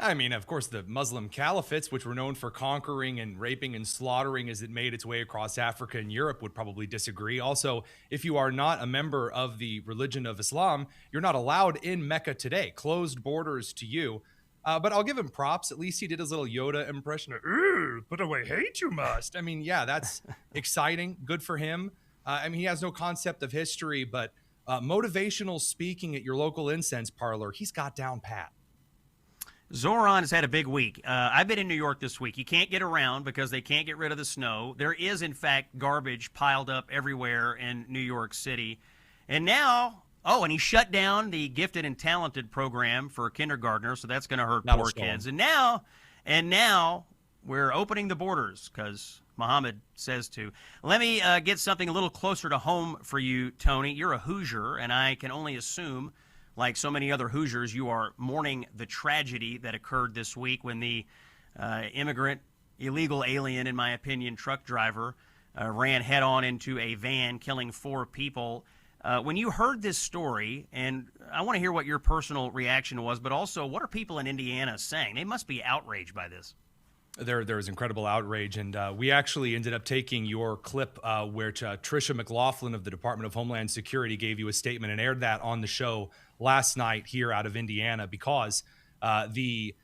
I mean, of course, the Muslim caliphates, which were known for conquering and raping and slaughtering as it made its way across Africa and Europe, would probably disagree. Also, if you are not a member of the religion of Islam, you're not allowed in Mecca today. Closed borders to you. But I'll give him props. At least he did his little Yoda impression of, put away hate you must. I mean, yeah, that's exciting. Good for him. I mean, he has no concept of history, but motivational speaking at your local incense parlor, he's got down pat. Zoran has had a big week. I've been in New York this week. You can't get around because they can't get rid of the snow. There is, in fact, garbage piled up everywhere in New York City. And now, and he shut down the gifted and talented program for kindergartners, so that's going to hurt poor kids. And now we're opening the borders because Muhammad says to. Let me get something a little closer to home for you, Tony. You're a Hoosier, and I can only assume, like so many other Hoosiers, you are mourning the tragedy that occurred this week when the immigrant, illegal alien, in my opinion, truck driver ran head-on into a van, killing 4 people. When you heard this story, and I want to hear what your personal reaction was, but also what are people in Indiana saying? They must be outraged by this. There was incredible outrage, and we actually ended up taking your clip where Tricia McLaughlin of the Department of Homeland Security gave you a statement and aired that on the show last night here out of Indiana because the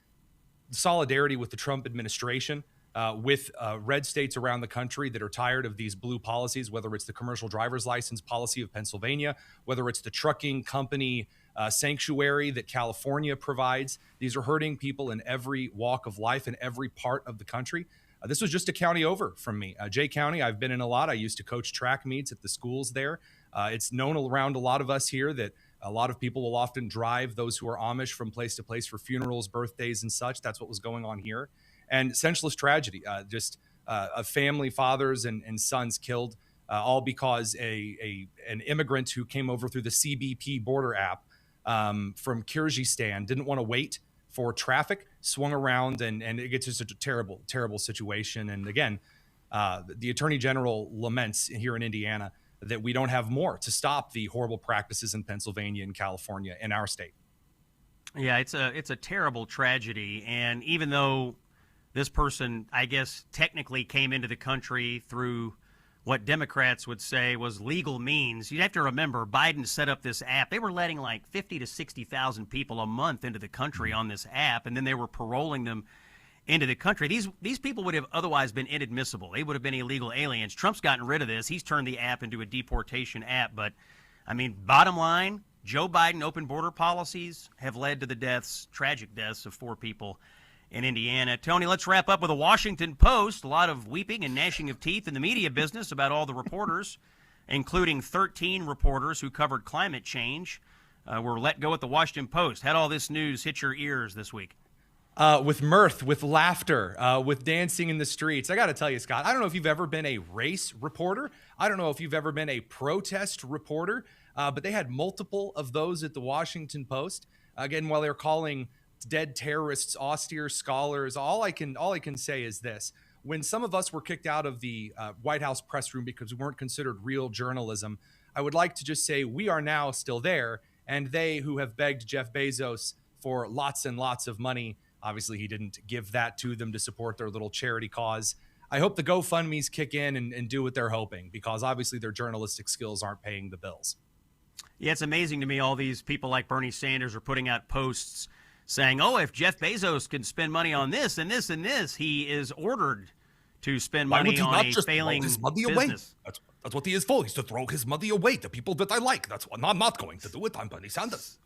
solidarity with the Trump administration, with red states around the country that are tired of these blue policies, whether it's the commercial driver's license policy of Pennsylvania, whether it's the trucking company sanctuary that California provides. These are hurting people in every walk of life in every part of the country. This was just a county over from me. Jay County, I've been in a lot. I used to coach track meets at the schools there. It's known around a lot of us here that a lot of people will often drive those who are Amish from place to place for funerals, birthdays, and such. That's what was going on here. And senseless tragedy, just a family, fathers and sons killed, all because an immigrant who came over through the CBP border app from Kyrgyzstan didn't want to wait for traffic, swung around, and it gets just a terrible, terrible situation. And again, the Attorney General laments here in Indiana that we don't have more to stop the horrible practices in Pennsylvania and California in our state. Yeah, it's a terrible tragedy. And even though this person, I guess, technically came into the country through what Democrats would say was legal means, you have to remember Biden set up this app. They were letting like 50 to 60,000 people a month into the country on this app, and then they were paroling them into the country. These people would have otherwise been inadmissible. They would have been illegal aliens. Trump's gotten rid of this. He's turned the app into a deportation app. But, I mean, bottom line, Joe Biden open border policies have led to the deaths, tragic deaths of 4 people in Indiana. Tony, let's wrap up with a Washington Post. A lot of weeping and gnashing of teeth in the media business about all the reporters, including 13 reporters who covered climate change, were let go at the Washington Post. How'd all this news hit your ears this week? With mirth, with laughter, with dancing in the streets. I got to tell you, Scott, I don't know if you've ever been a race reporter. I don't know if you've ever been a protest reporter, but they had multiple of those at the Washington Post. Again, while they're calling dead terrorists austere scholars, all I can say is this. when some of us were kicked out of the White House press room because we weren't considered real journalism, I would like to just say we are now still there, and they who have begged Jeff Bezos for lots and lots of money, obviously he didn't give that to them to support their little charity cause. I hope the GoFundMes kick in and do what they're hoping, because obviously their journalistic skills aren't paying the bills. Yeah, it's amazing to me all these people like Bernie Sanders are putting out posts saying, oh, if Jeff Bezos can spend money on this and this and this, he is ordered to spend money on a failing business. That's what he is for. He's to throw his money away to people that I like. That's what I'm not going to do it. I'm Bernie Sanders.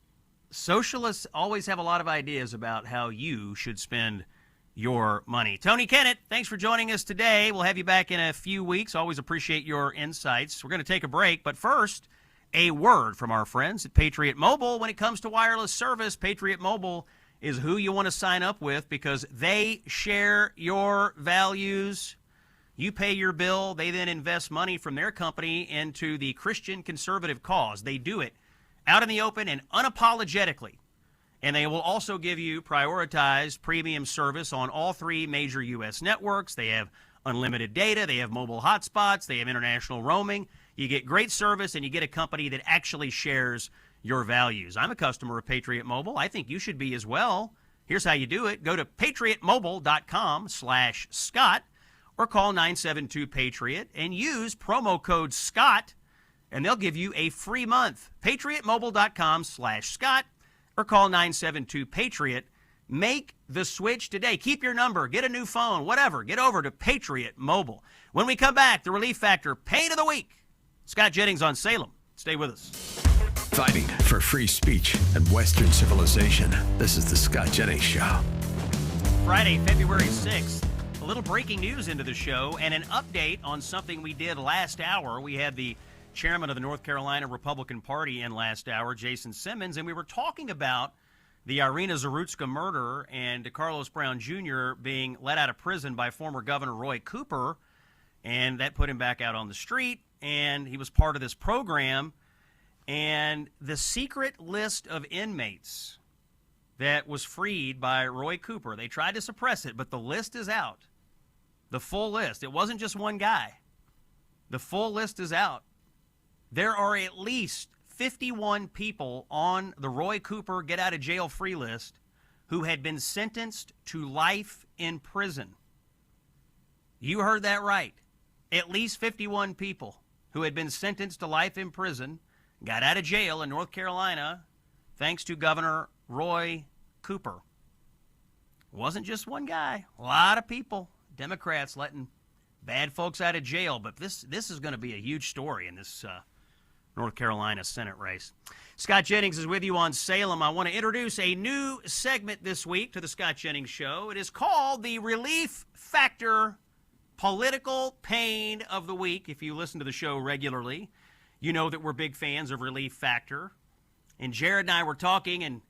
Socialists always have a lot of ideas about how you should spend your money. Tony Kennett, thanks for joining us today. We'll have you back in a few weeks. Always appreciate your insights. We're going to take a break, but first, a word from our friends at Patriot Mobile. When it comes to wireless service, Patriot Mobile is who you want to sign up with because they share your values. You pay your bill. They then invest money from their company into the Christian conservative cause. They do it out in the open and unapologetically. And they will also give you prioritized premium service on all 3 major U.S. networks. They have unlimited data. They have mobile hotspots. They have international roaming. You get great service, and you get a company that actually shares your values. I'm a customer of Patriot Mobile. I think you should be as well. Here's how you do it. Go to patriotmobile.com/Scott or call 972-PATRIOT and use promo code SCOTT, and they'll give you a free month. patriotmobile.com/Scott. or call 972-PATRIOT. Make the switch today. Keep your number. Get a new phone. Whatever. Get over to Patriot Mobile. When we come back, the Relief Factor Pain of the Week. Scott Jennings on Salem. Stay with us. Fighting for free speech and Western civilization. This is the Scott Jennings Show. Friday, February 6th. A little breaking news into the show and an update on something we did last hour. We had the chairman of the North Carolina Republican Party in last hour, Jason Simmons, and we were talking about the Irina Zarutska murder and Carlos Brown Jr. being let out of prison by former Governor Roy Cooper, and that put him back out on the street, and he was part of this program. And the secret list of inmates that was freed by Roy Cooper, they tried to suppress it, but the list is out. The full list. It wasn't just one guy. The full list is out. There are at least 51 people on the Roy Cooper get out of jail free list who had been sentenced to life in prison. You heard that right. At least 51 people who had been sentenced to life in prison got out of jail in North Carolina thanks to Governor Roy Cooper. It wasn't just one guy. A lot of people, Democrats letting bad folks out of jail. But this is going to be a huge story in this North Carolina Senate race. Scott Jennings is with you on Salem. I want to introduce a new segment this week to the Scott Jennings Show. It is called the Relief Factor Political Pain of the Week. If you listen to the show regularly, you know that we're big fans of Relief Factor. And Jared and I were talking, and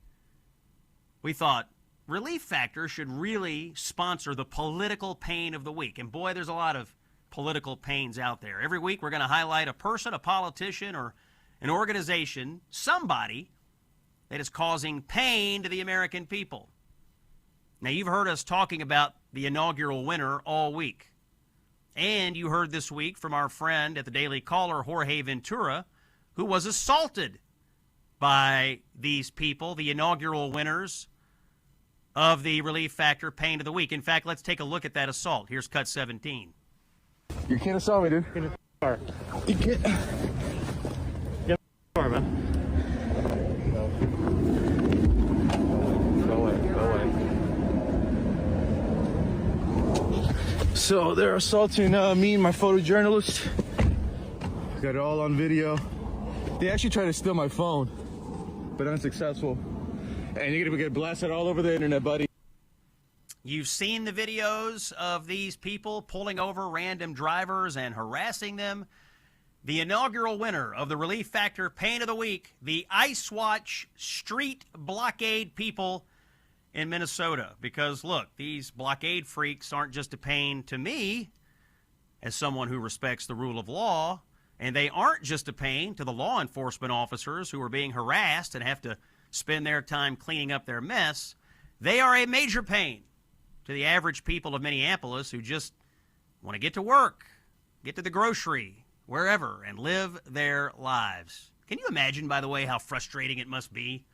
we thought Relief Factor should really sponsor the political pain of the week. And boy, there's a lot of political pains out there. Every week we're going to highlight a person, a politician, or an organization, somebody that is causing pain to the American people. Now, you've heard us talking about the inaugural winner all week. And you heard this week from our friend at the Daily Caller, Jorge Ventura, who was assaulted by these people, the inaugural winners of the Relief Factor Pain of the Week. In fact, let's take a look at that assault. Here's cut 17. You can't assault me, dude. Get in the car. You can't. Get in the car, man. Go away. So they're assaulting me and my photojournalist. Got it all on video. They actually tried to steal my phone, but unsuccessful. And you're gonna get blasted all over the internet, buddy. You've seen the videos of these people pulling over random drivers and harassing them. The inaugural winner of the Relief Factor Pain of the Week, the Ice Watch Street Blockade people in Minnesota. Because, look, these blockade freaks aren't just a pain to me as someone who respects the rule of law, and they aren't just a pain to the law enforcement officers who are being harassed and have to spend their time cleaning up their mess. They are a major pain to the average people of Minneapolis who just want to get to work, get to the grocery, wherever, and live their lives. Can you imagine, by the way, how frustrating it must be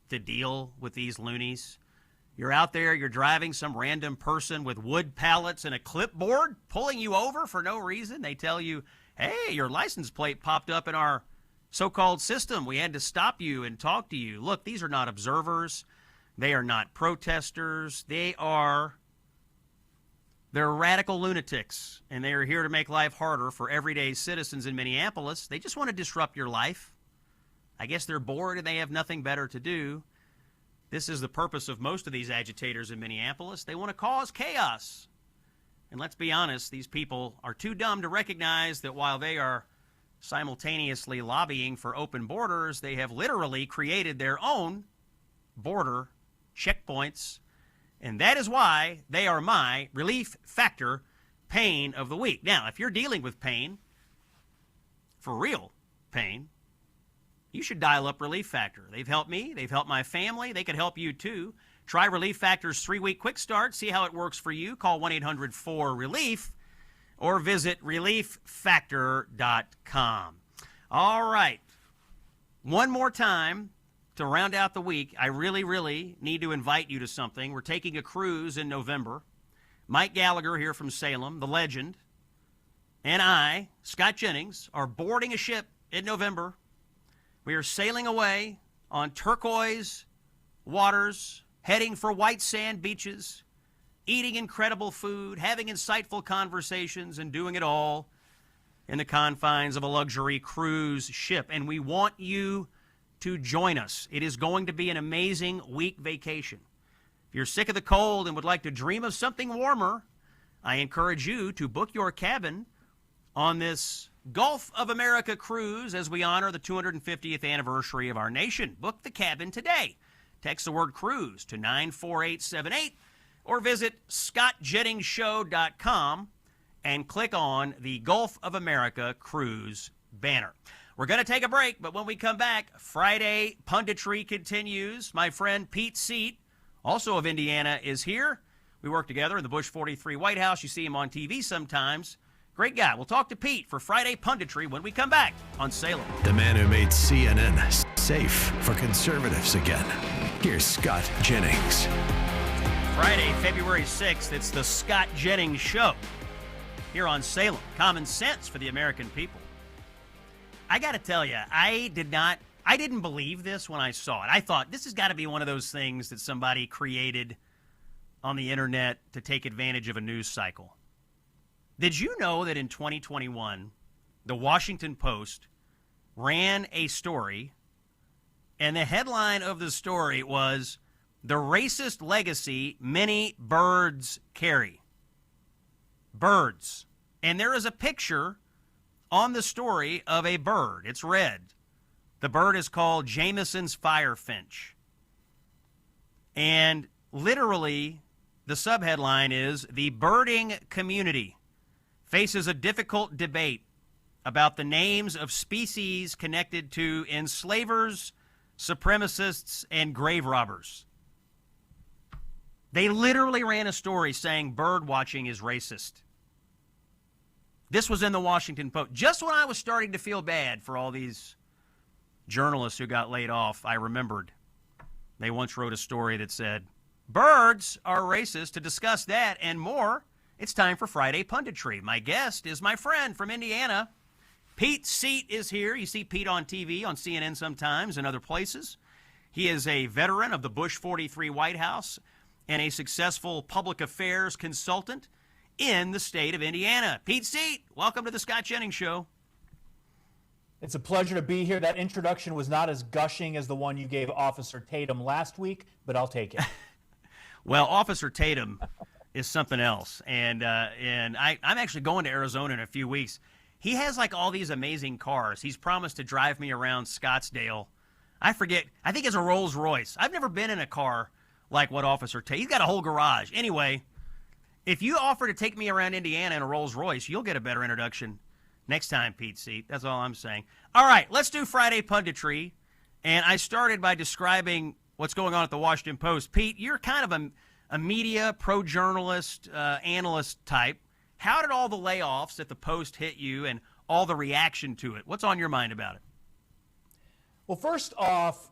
to deal with these loonies? You're out there, you're driving some random person with wood pallets and a clipboard pulling you over for no reason. They tell you, hey, your license plate popped up in our so-called system. We had to stop you and talk to you. Look, these are not observers. They are not protesters. They're radical lunatics, and they are here to make life harder for everyday citizens in Minneapolis. They just want to disrupt your life. I guess they're bored and they have nothing better to do. This is the purpose of most of these agitators in Minneapolis. They want to cause chaos. And let's be honest, these people are too dumb to recognize that while they are simultaneously lobbying for open borders, they have literally created their own border checkpoints. And that is why they are my relief factor pain of the week. Now, if you're dealing with pain, for real pain, you should dial up Relief Factor. They've helped me. They've helped my family. They could help you, too. Try Relief Factor's 3-week quick start. See how it works for you. Call 1-800-4RELIEF or visit relieffactor.com. All right. One more time to round out the week, I really, really need to invite you to something. We're taking a cruise in November. Mike Gallagher here from Salem, the legend, and I, Scott Jennings, are boarding a ship in November. We are sailing away on turquoise waters, heading for white sand beaches, eating incredible food, having insightful conversations, and doing it all in the confines of a luxury cruise ship. And we want you to join us. It is going to be an amazing week vacation. If you're sick of the cold and would like to dream of something warmer, I encourage you to book your cabin on this Gulf of America cruise as we honor the 250th anniversary of our nation. Book the cabin today. Text the word cruise to 94878 or visit scottjenningshow.com and click on the Gulf of America cruise banner. We're going to take a break, but when we come back, Friday punditry continues. My friend Pete Seat, also of Indiana, is here. We work together in the Bush 43 White House. You see him on TV sometimes. Great guy. We'll talk to Pete for Friday punditry when we come back on Salem. The man who made CNN safe for conservatives again. Here's Scott Jennings. Friday, February 6th, it's the Scott Jennings Show here on Salem. Common sense for the American people. I got to tell you, I didn't believe this when I saw it. I thought this has got to be one of those things that somebody created on the internet to take advantage of a news cycle. Did you know that in 2021, the Washington Post ran a story, and the headline of the story was, "The Racist Legacy Many Birds Carry." Birds. And there is a picture on the story of a bird. It's red. The bird is called Jameson's Firefinch. And literally, the subheadline is, "The birding community faces a difficult debate about the names of species connected to enslavers, supremacists, and grave robbers." They literally ran a story saying bird watching is racist. This was in the Washington Post. Just when I was starting to feel bad for all these journalists who got laid off, I remembered they once wrote a story that said, "Birds are racist." To discuss that and more, it's time for Friday Punditry. My guest is my friend from Indiana. Pete Seat is here. You see Pete on TV, on CNN sometimes, and other places. He is a veteran of the Bush 43 White House and a successful public affairs consultant in the state of Indiana. Pete Seat, welcome to the Scott Jennings Show. It's a pleasure to be here. That introduction was not as gushing as the one you gave Officer Tatum last week, but I'll take it. Well, Officer Tatum is something else, and I'm actually going to Arizona in a few weeks. He has like all these amazing cars. He's promised to drive me around Scottsdale. I forget. I think it's a Rolls Royce. I've never been in a car like what Officer Tatum. He's got a whole garage. Anyway, if you offer to take me around Indiana in a Rolls Royce, you'll get a better introduction next time, Pete Seat. That's all I'm saying. All right, let's do Friday Punditry. And I started by describing what's going on at the Washington Post. Pete, you're kind of a media, pro-journalist, analyst type. How did all the layoffs at the Post hit you and all the reaction to it? What's on your mind about it? Well, first off,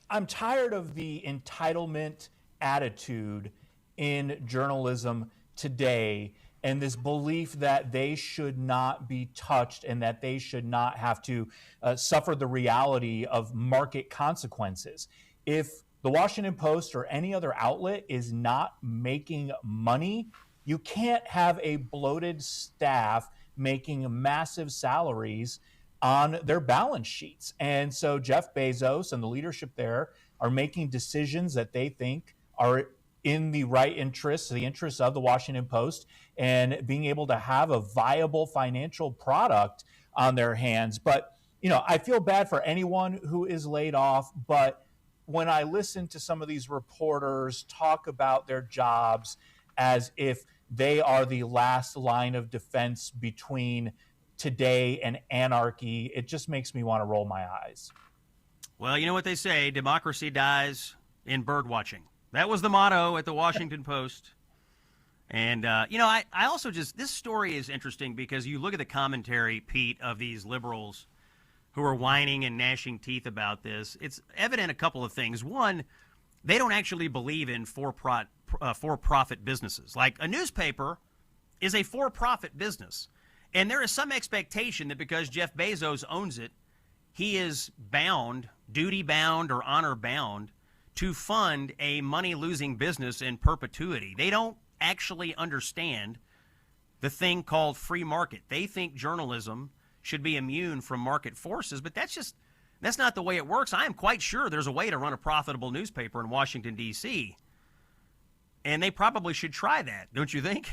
I'm tired of the entitlement attitude in journalism today and this belief that they should not be touched and that they should not have to suffer the reality of market consequences. If the Washington Post or any other outlet is not making money, you can't have a bloated staff making massive salaries on their balance sheets. And so Jeff Bezos and the leadership there are making decisions that they think are in the right interests, the interests of the Washington Post, and being able to have a viable financial product on their hands. But, you know, I feel bad for anyone who is laid off, but when I listen to some of these reporters talk about their jobs as if they are the last line of defense between today and anarchy, it just makes me want to roll my eyes. Well, you know what they say, democracy dies in bird watching. That was the motto at the Washington Post. And, you know, I also just, this story is interesting because you look at the commentary, Pete, of these liberals who are whining and gnashing teeth about this. It's evident a couple of things. One, they don't actually believe in for-profit businesses. Like a newspaper is a for-profit business. And there is some expectation that because Jeff Bezos owns it, he is bound, duty-bound or honor-bound, to fund a money-losing business in perpetuity. They don't actually understand the thing called free market. They think journalism should be immune from market forces, but that's not the way it works. I am quite sure there's a way to run a profitable newspaper in Washington, D.C., and they probably should try that, don't you think?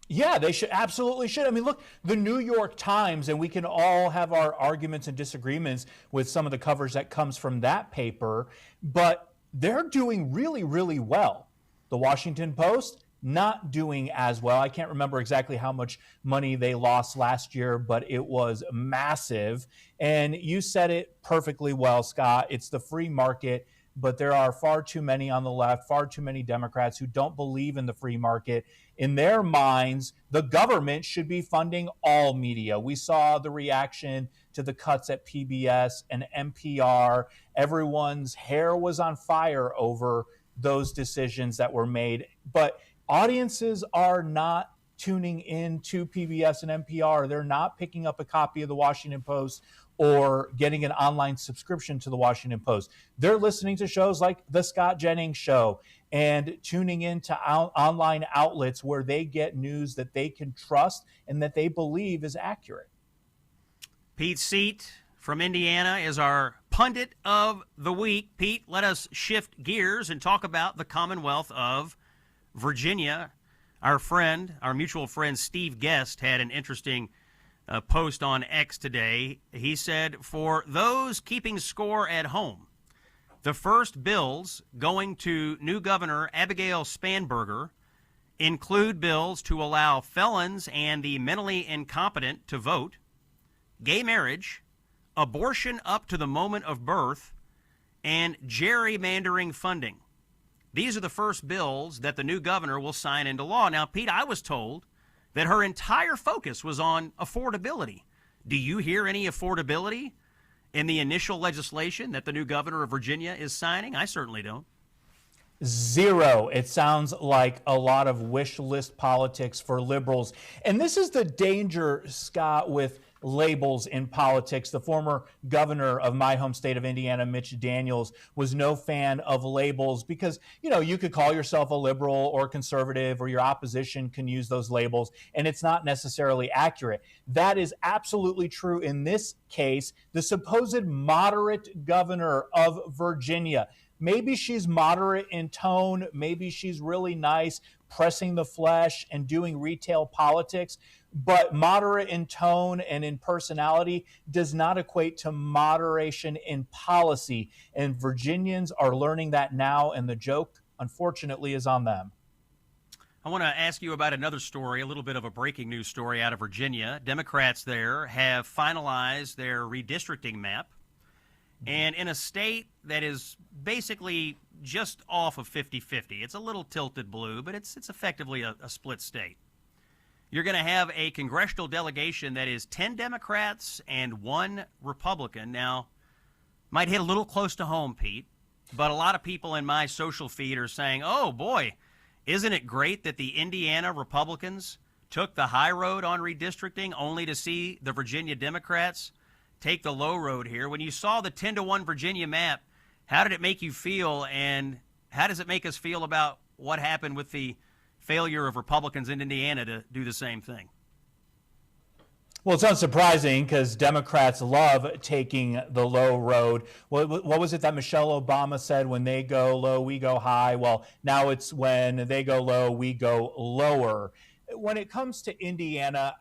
Yeah, they should, absolutely should. I mean, look, the New York Times, and we can all have our arguments and disagreements with some of the coverage that comes from that paper, but they're doing really, really well. The Washington Post, not doing as well. I can't remember exactly how much money they lost last year, but it was massive. And you said it perfectly well, Scott. It's the free market. But there are far too many on the left, far too many Democrats who don't believe in the free market. In their minds, the government should be funding all media. We saw the reaction to the cuts at PBS and NPR. Everyone's hair was on fire over those decisions that were made. But audiences are not tuning in to PBS and NPR. They're not picking up a copy of the Washington Post or getting an online subscription to the Washington Post. They're listening to shows like The Scott Jennings Show and tuning into online outlets where they get news that they can trust and that they believe is accurate. Pete Seat from Indiana is our pundit of the week. Pete, let us shift gears and talk about the Commonwealth of Virginia. Our mutual friend Steve Guest had an interesting post on X today. He said, for those keeping score at home, the first bills going to new Governor Abigail Spanberger include bills to allow felons and the mentally incompetent to vote, gay marriage, abortion up to the moment of birth, and gerrymandering funding. These are the first bills that the new governor will sign into law. Now, Pete, I was told that her entire focus was on affordability. Do you hear any affordability in the initial legislation that the new governor of Virginia is signing? I certainly don't. Zero. It sounds like a lot of wish list politics for liberals. And this is the danger, Scott, with labels in politics. The former governor of my home state of Indiana, Mitch Daniels, was no fan of labels because, you know, you could call yourself a liberal or conservative, or your opposition can use those labels, and it's not necessarily accurate. That is absolutely true in this case. The supposed moderate governor of Virginia, maybe she's moderate in tone, maybe she's really nice, pressing the flesh and doing retail politics, but moderate in tone and in personality does not equate to moderation in policy. And Virginians are learning that now, and the joke, unfortunately, is on them. I want to ask you about another story, a little bit of a breaking news story out of Virginia. Democrats there have finalized their redistricting map. And in a state that is basically just off of 50-50, it's a little tilted blue, but it's effectively a split state. you're going to have a congressional delegation that is 10 Democrats and 1 Republican. Now, might hit a little close to home, Pete, but a lot of people in my social feed are saying, oh, boy, isn't it great that the Indiana Republicans took the high road on redistricting only to see the Virginia Democrats take the low road here? When you saw the 10-1 Virginia map, how did it make you feel, and how does it make us feel about what happened with the failure of Republicans in Indiana to do the same thing? Well, it's unsurprising because Democrats love taking the low road. What was it that Michelle Obama said? When they go low, we go high. Well, now it's when they go low, we go lower. When it comes to Indiana,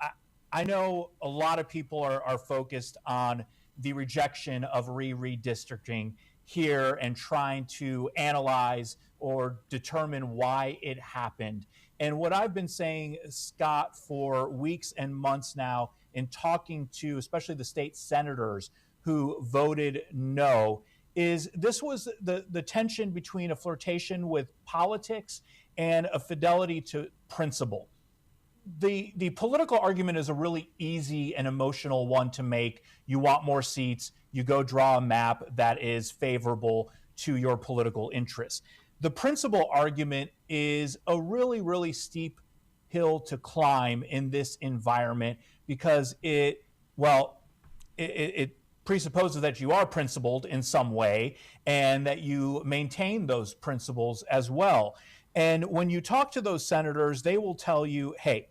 I know a lot of people are focused on the rejection of redistricting here and trying to analyze or determine why it happened. And what I've been saying, Scott, for weeks and months now, in talking to especially the state senators who voted no, is this was the tension between a flirtation with politics and a fidelity to principle. The political argument is a really easy and emotional one to make. You want more seats, you go draw a map that is favorable to your political interests. The principal argument is a really, really steep hill to climb in this environment because it presupposes that you are principled in some way and that you maintain those principles as well. And when you talk to those senators, they will tell you, hey,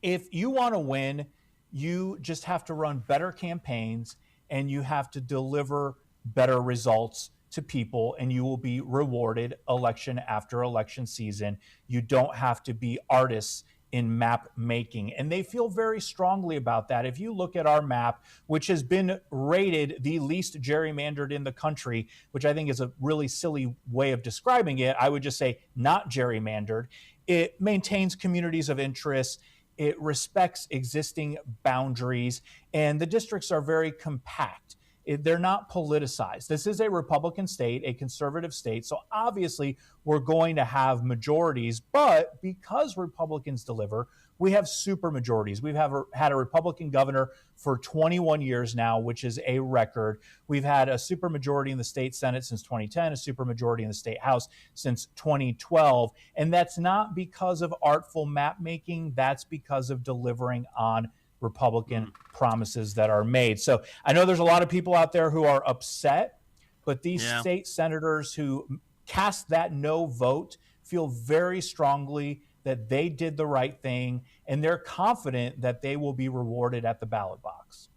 if you want to win, you just have to run better campaigns and you have to deliver better results to people, and you will be rewarded election after election season. You don't have to be artists in map making. And they feel very strongly about that. If you look at our map, which has been rated the least gerrymandered in the country, which I think is a really silly way of describing it, I would just say not gerrymandered. It maintains communities of interest. It respects existing boundaries, and the districts are very compact. They're not politicized. This is a Republican state, a conservative state, so obviously we're going to have majorities, but because Republicans deliver, we have super majorities. We've had a Republican governor for 21 years now, which is a record. We've had a super majority in the state Senate since 2010, a super majority in the state House since 2012, and that's not because of artful map making, that's because of delivering on Republican promises that are made. So I know there's a lot of people out there who are upset, but these state senators who cast that no vote feel very strongly that they did the right thing, and they're confident that they will be rewarded at the ballot box.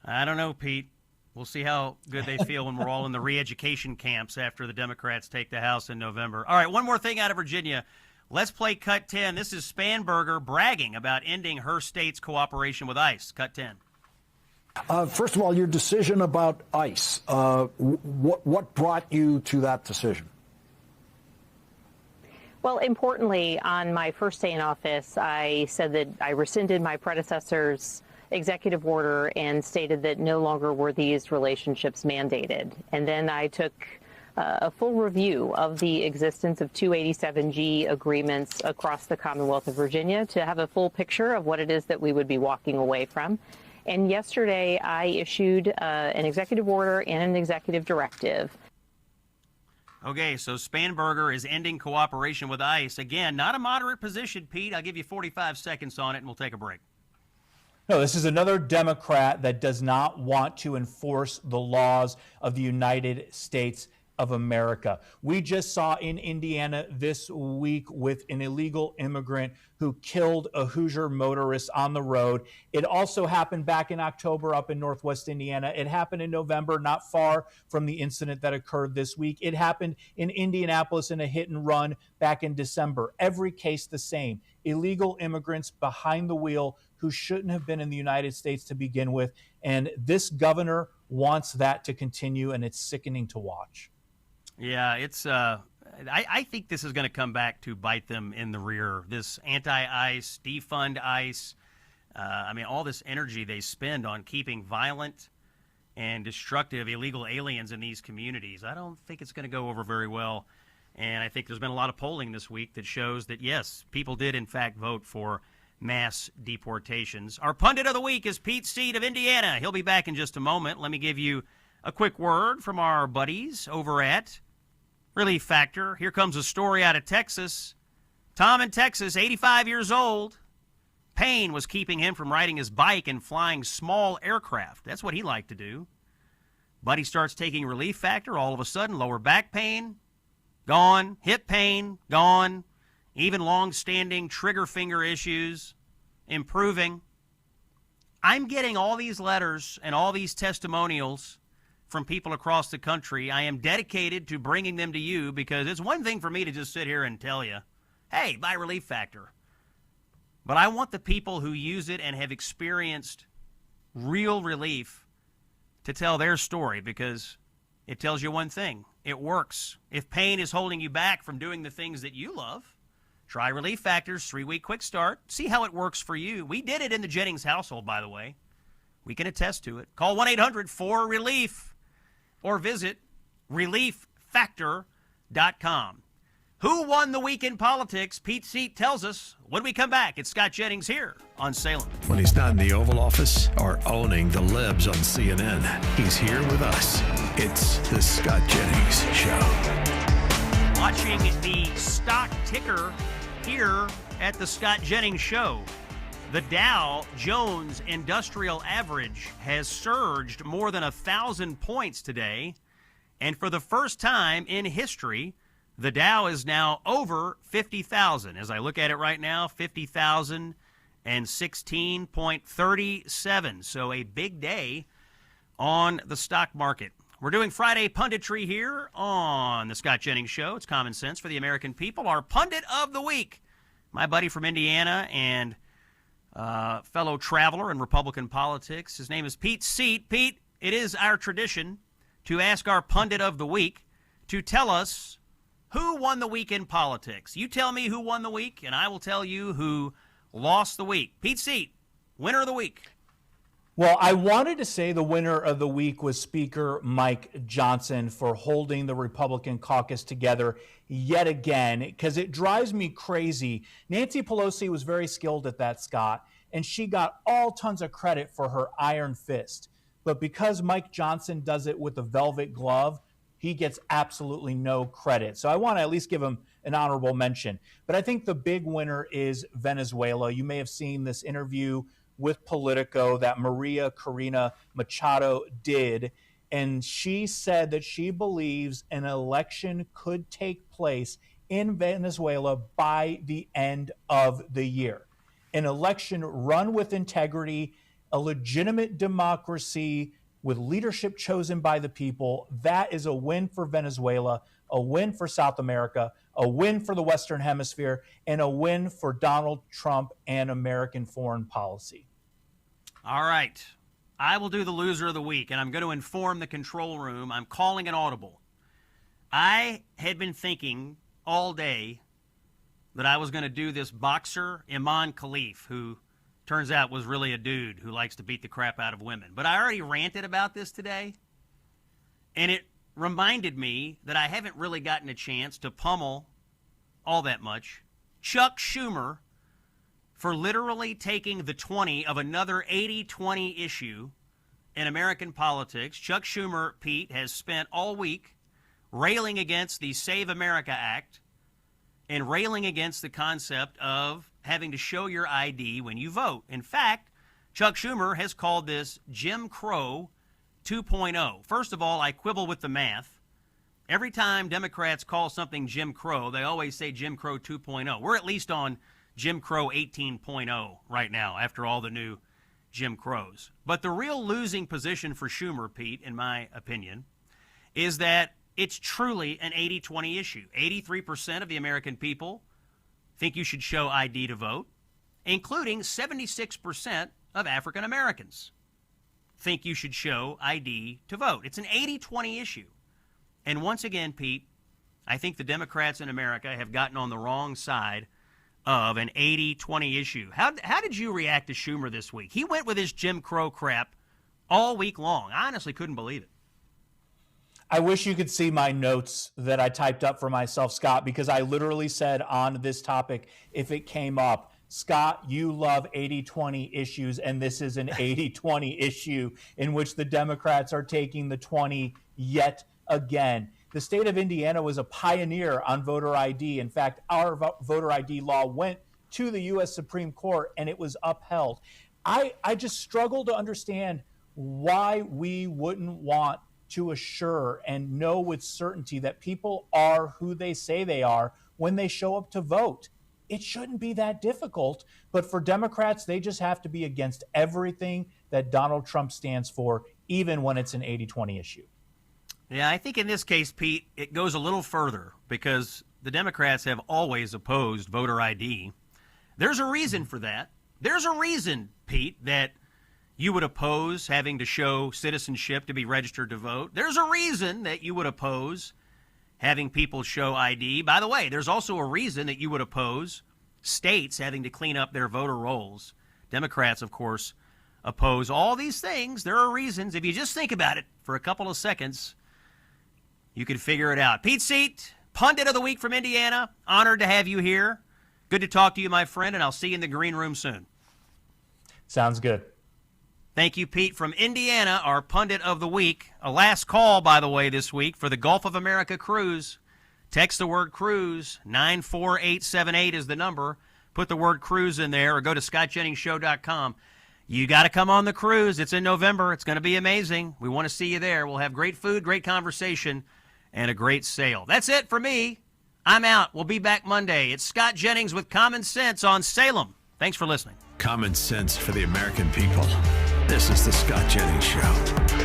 I don't know, Pete. We'll see how good they feel when we're all in the re-education camps after the Democrats take the House in November. All right, one more thing out of Virginia. Let's play Cut 10. This is Spanberger bragging about ending her state's cooperation with ICE. Cut 10. First of all, your decision about ICE. What brought you to that decision? Well, importantly, on my first day in office, I said that I rescinded my predecessor's executive order and stated that no longer were these relationships mandated. And then I took a full review of the existence of 287G agreements across the Commonwealth of Virginia to have a full picture of what it is that we would be walking away from. And yesterday, I issued an executive order and an executive directive. Okay, so Spanberger is ending cooperation with ICE. Again, not a moderate position, Pete. I'll give you 45 seconds on it, and we'll take a break. No, this is another Democrat that does not want to enforce the laws of the United States of America. We just saw in Indiana this week with an illegal immigrant who killed a Hoosier motorist on the road. It also happened back in October up in Northwest Indiana. It happened in November, not far from the incident that occurred this week. It happened in Indianapolis in a hit and run back in December. Every case the same. Illegal immigrants behind the wheel who shouldn't have been in the United States to begin with. And this governor wants that to continue, and it's sickening to watch. Yeah, it's. I think this is going to come back to bite them in the rear. This anti-ICE, defund ICE. I mean, all this energy they spend on keeping violent and destructive illegal aliens in these communities. I don't think it's going to go over very well. And I think there's been a lot of polling this week that shows that, yes, people did, in fact, vote for mass deportations. Our pundit of the week is Pete Seat of Indiana. He'll be back in just a moment. Let me give you a quick word from our buddies over at Relief Factor. Here comes a story out of Texas. Tom in Texas, 85 years old. Pain was keeping him from riding his bike and flying small aircraft. That's what he liked to do. But he starts taking Relief Factor. All of a sudden, lower back pain, gone. Hip pain, gone. Even long-standing trigger finger issues, improving. I'm getting all these letters and all these testimonials from people across the country. I am dedicated to bringing them to you because it's one thing for me to just sit here and tell you, hey, buy Relief Factor. But I want the people who use it and have experienced real relief to tell their story because it tells you one thing. It works. If pain is holding you back from doing the things that you love, try Relief Factor's 3-week quick start. See how it works for you. We did it in the Jennings household, by the way. We can attest to it. Call 1-800-4RELIEF or visit relieffactor.com. Who won the week in politics? Pete Seat tells us when we come back. It's Scott Jennings here on Salem. When he's not in the Oval Office or owning the libs on CNN, he's here with us. It's the Scott Jennings Show. Watching the stock ticker here at the Scott Jennings Show. The Dow Jones Industrial Average has surged more than 1,000 points today. And for the first time in history, the Dow is now over 50,000. As I look at it right now, 50,016.37. So a big day on the stock market. We're doing Friday punditry here on the Scott Jennings Show. It's common sense for the American people. Our pundit of the week, my buddy from Indiana and fellow traveler in Republican politics. His name is Pete Seat. Pete, it is our tradition to ask our pundit of the week to tell us who won the week in politics. You tell me who won the week, and I will tell you who lost the week. Pete Seat, winner of the week. Well, I wanted to say the winner of the week was Speaker Mike Johnson for holding the Republican caucus together yet again, because it drives me crazy. Nancy Pelosi was very skilled at that, Scott, and she got all tons of credit for her iron fist. But because Mike Johnson does it with a velvet glove, he gets absolutely no credit. So I want to at least give him an honorable mention. But I think the big winner is Venezuela. You may have seen this interview with Politico that Maria Corina Machado did, and she said that she believes an election could take place in Venezuela by the end of the year. An election run with integrity, a legitimate democracy with leadership chosen by the people. That is a win for Venezuela, a win for South America, a win for the Western Hemisphere, and a win for Donald Trump and American foreign policy. All right. I will do the loser of the week, and I'm going to inform the control room. I'm calling an audible. I had been thinking all day that I was going to do this boxer, Iman Khalif, who turns out was really a dude who likes to beat the crap out of women. But I already ranted about this today, and it reminded me that I haven't really gotten a chance to pummel all that much Chuck Schumer for literally taking the 20 of another 80-20 issue in American politics. Chuck Schumer, Pete, has spent all week railing against the Save America Act and railing against the concept of having to show your ID when you vote. In fact, Chuck Schumer has called this Jim Crow 2.0. First of all, I quibble with the math. Every time Democrats call something Jim Crow, they always say Jim Crow 2.0. We're at least on Jim Crow 18.0 right now after all the new Jim Crows. But the real losing position for Schumer, Pete, in my opinion, is that it's truly an 80-20 issue. 83% of the American people think you should show ID to vote, including 76% of African Americans think you should show ID to vote. It's an 80-20 issue. And once again, Pete, I think the Democrats in America have gotten on the wrong side of an 80-20 issue. How did you react to Schumer this week? He went with his Jim Crow crap all week long. I honestly couldn't believe it. I wish you could see my notes that I typed up for myself, Scott, because I literally said on this topic, if it came up, Scott, you love 80-20 issues, and this is an 80-20 issue in which the Democrats are taking the 20 yet again. The state of Indiana was a pioneer on voter ID. In fact, our voter ID law went to the U.S. Supreme Court, and it was upheld. I just struggle to understand why we wouldn't want to assure and know with certainty that people are who they say they are when they show up to vote. It shouldn't be that difficult, but for Democrats, they just have to be against everything that Donald Trump stands for, even when it's an 80-20 issue. Yeah, I think in this case, Pete, it goes a little further because the Democrats have always opposed voter ID. There's a reason for that. There's a reason, Pete, that you would oppose having to show citizenship to be registered to vote. There's a reason that you would oppose having people show ID. By the way, there's also a reason that you would oppose states having to clean up their voter rolls. Democrats, of course, oppose all these things. There are reasons. If you just think about it for a couple of seconds, you can figure it out. Pete Seat, Pundit of the Week from Indiana. Honored to have you here. Good to talk to you, my friend, and I'll see you in the green room soon. Sounds good. Thank you, Pete, from Indiana, our Pundit of the Week. A last call, by the way, this week for the Gulf of America cruise. Text the word cruise. 94878 is the number. Put the word cruise in there or go to scottjenningsshow.com. You got to come on the cruise. It's in November. It's going to be amazing. We want to see you there. We'll have great food, great conversation, and a great sail. That's it for me. I'm out. We'll be back Monday. It's Scott Jennings with Common Sense on Salem. Thanks for listening. Common sense for the American people. This is the Scott Jennings Show.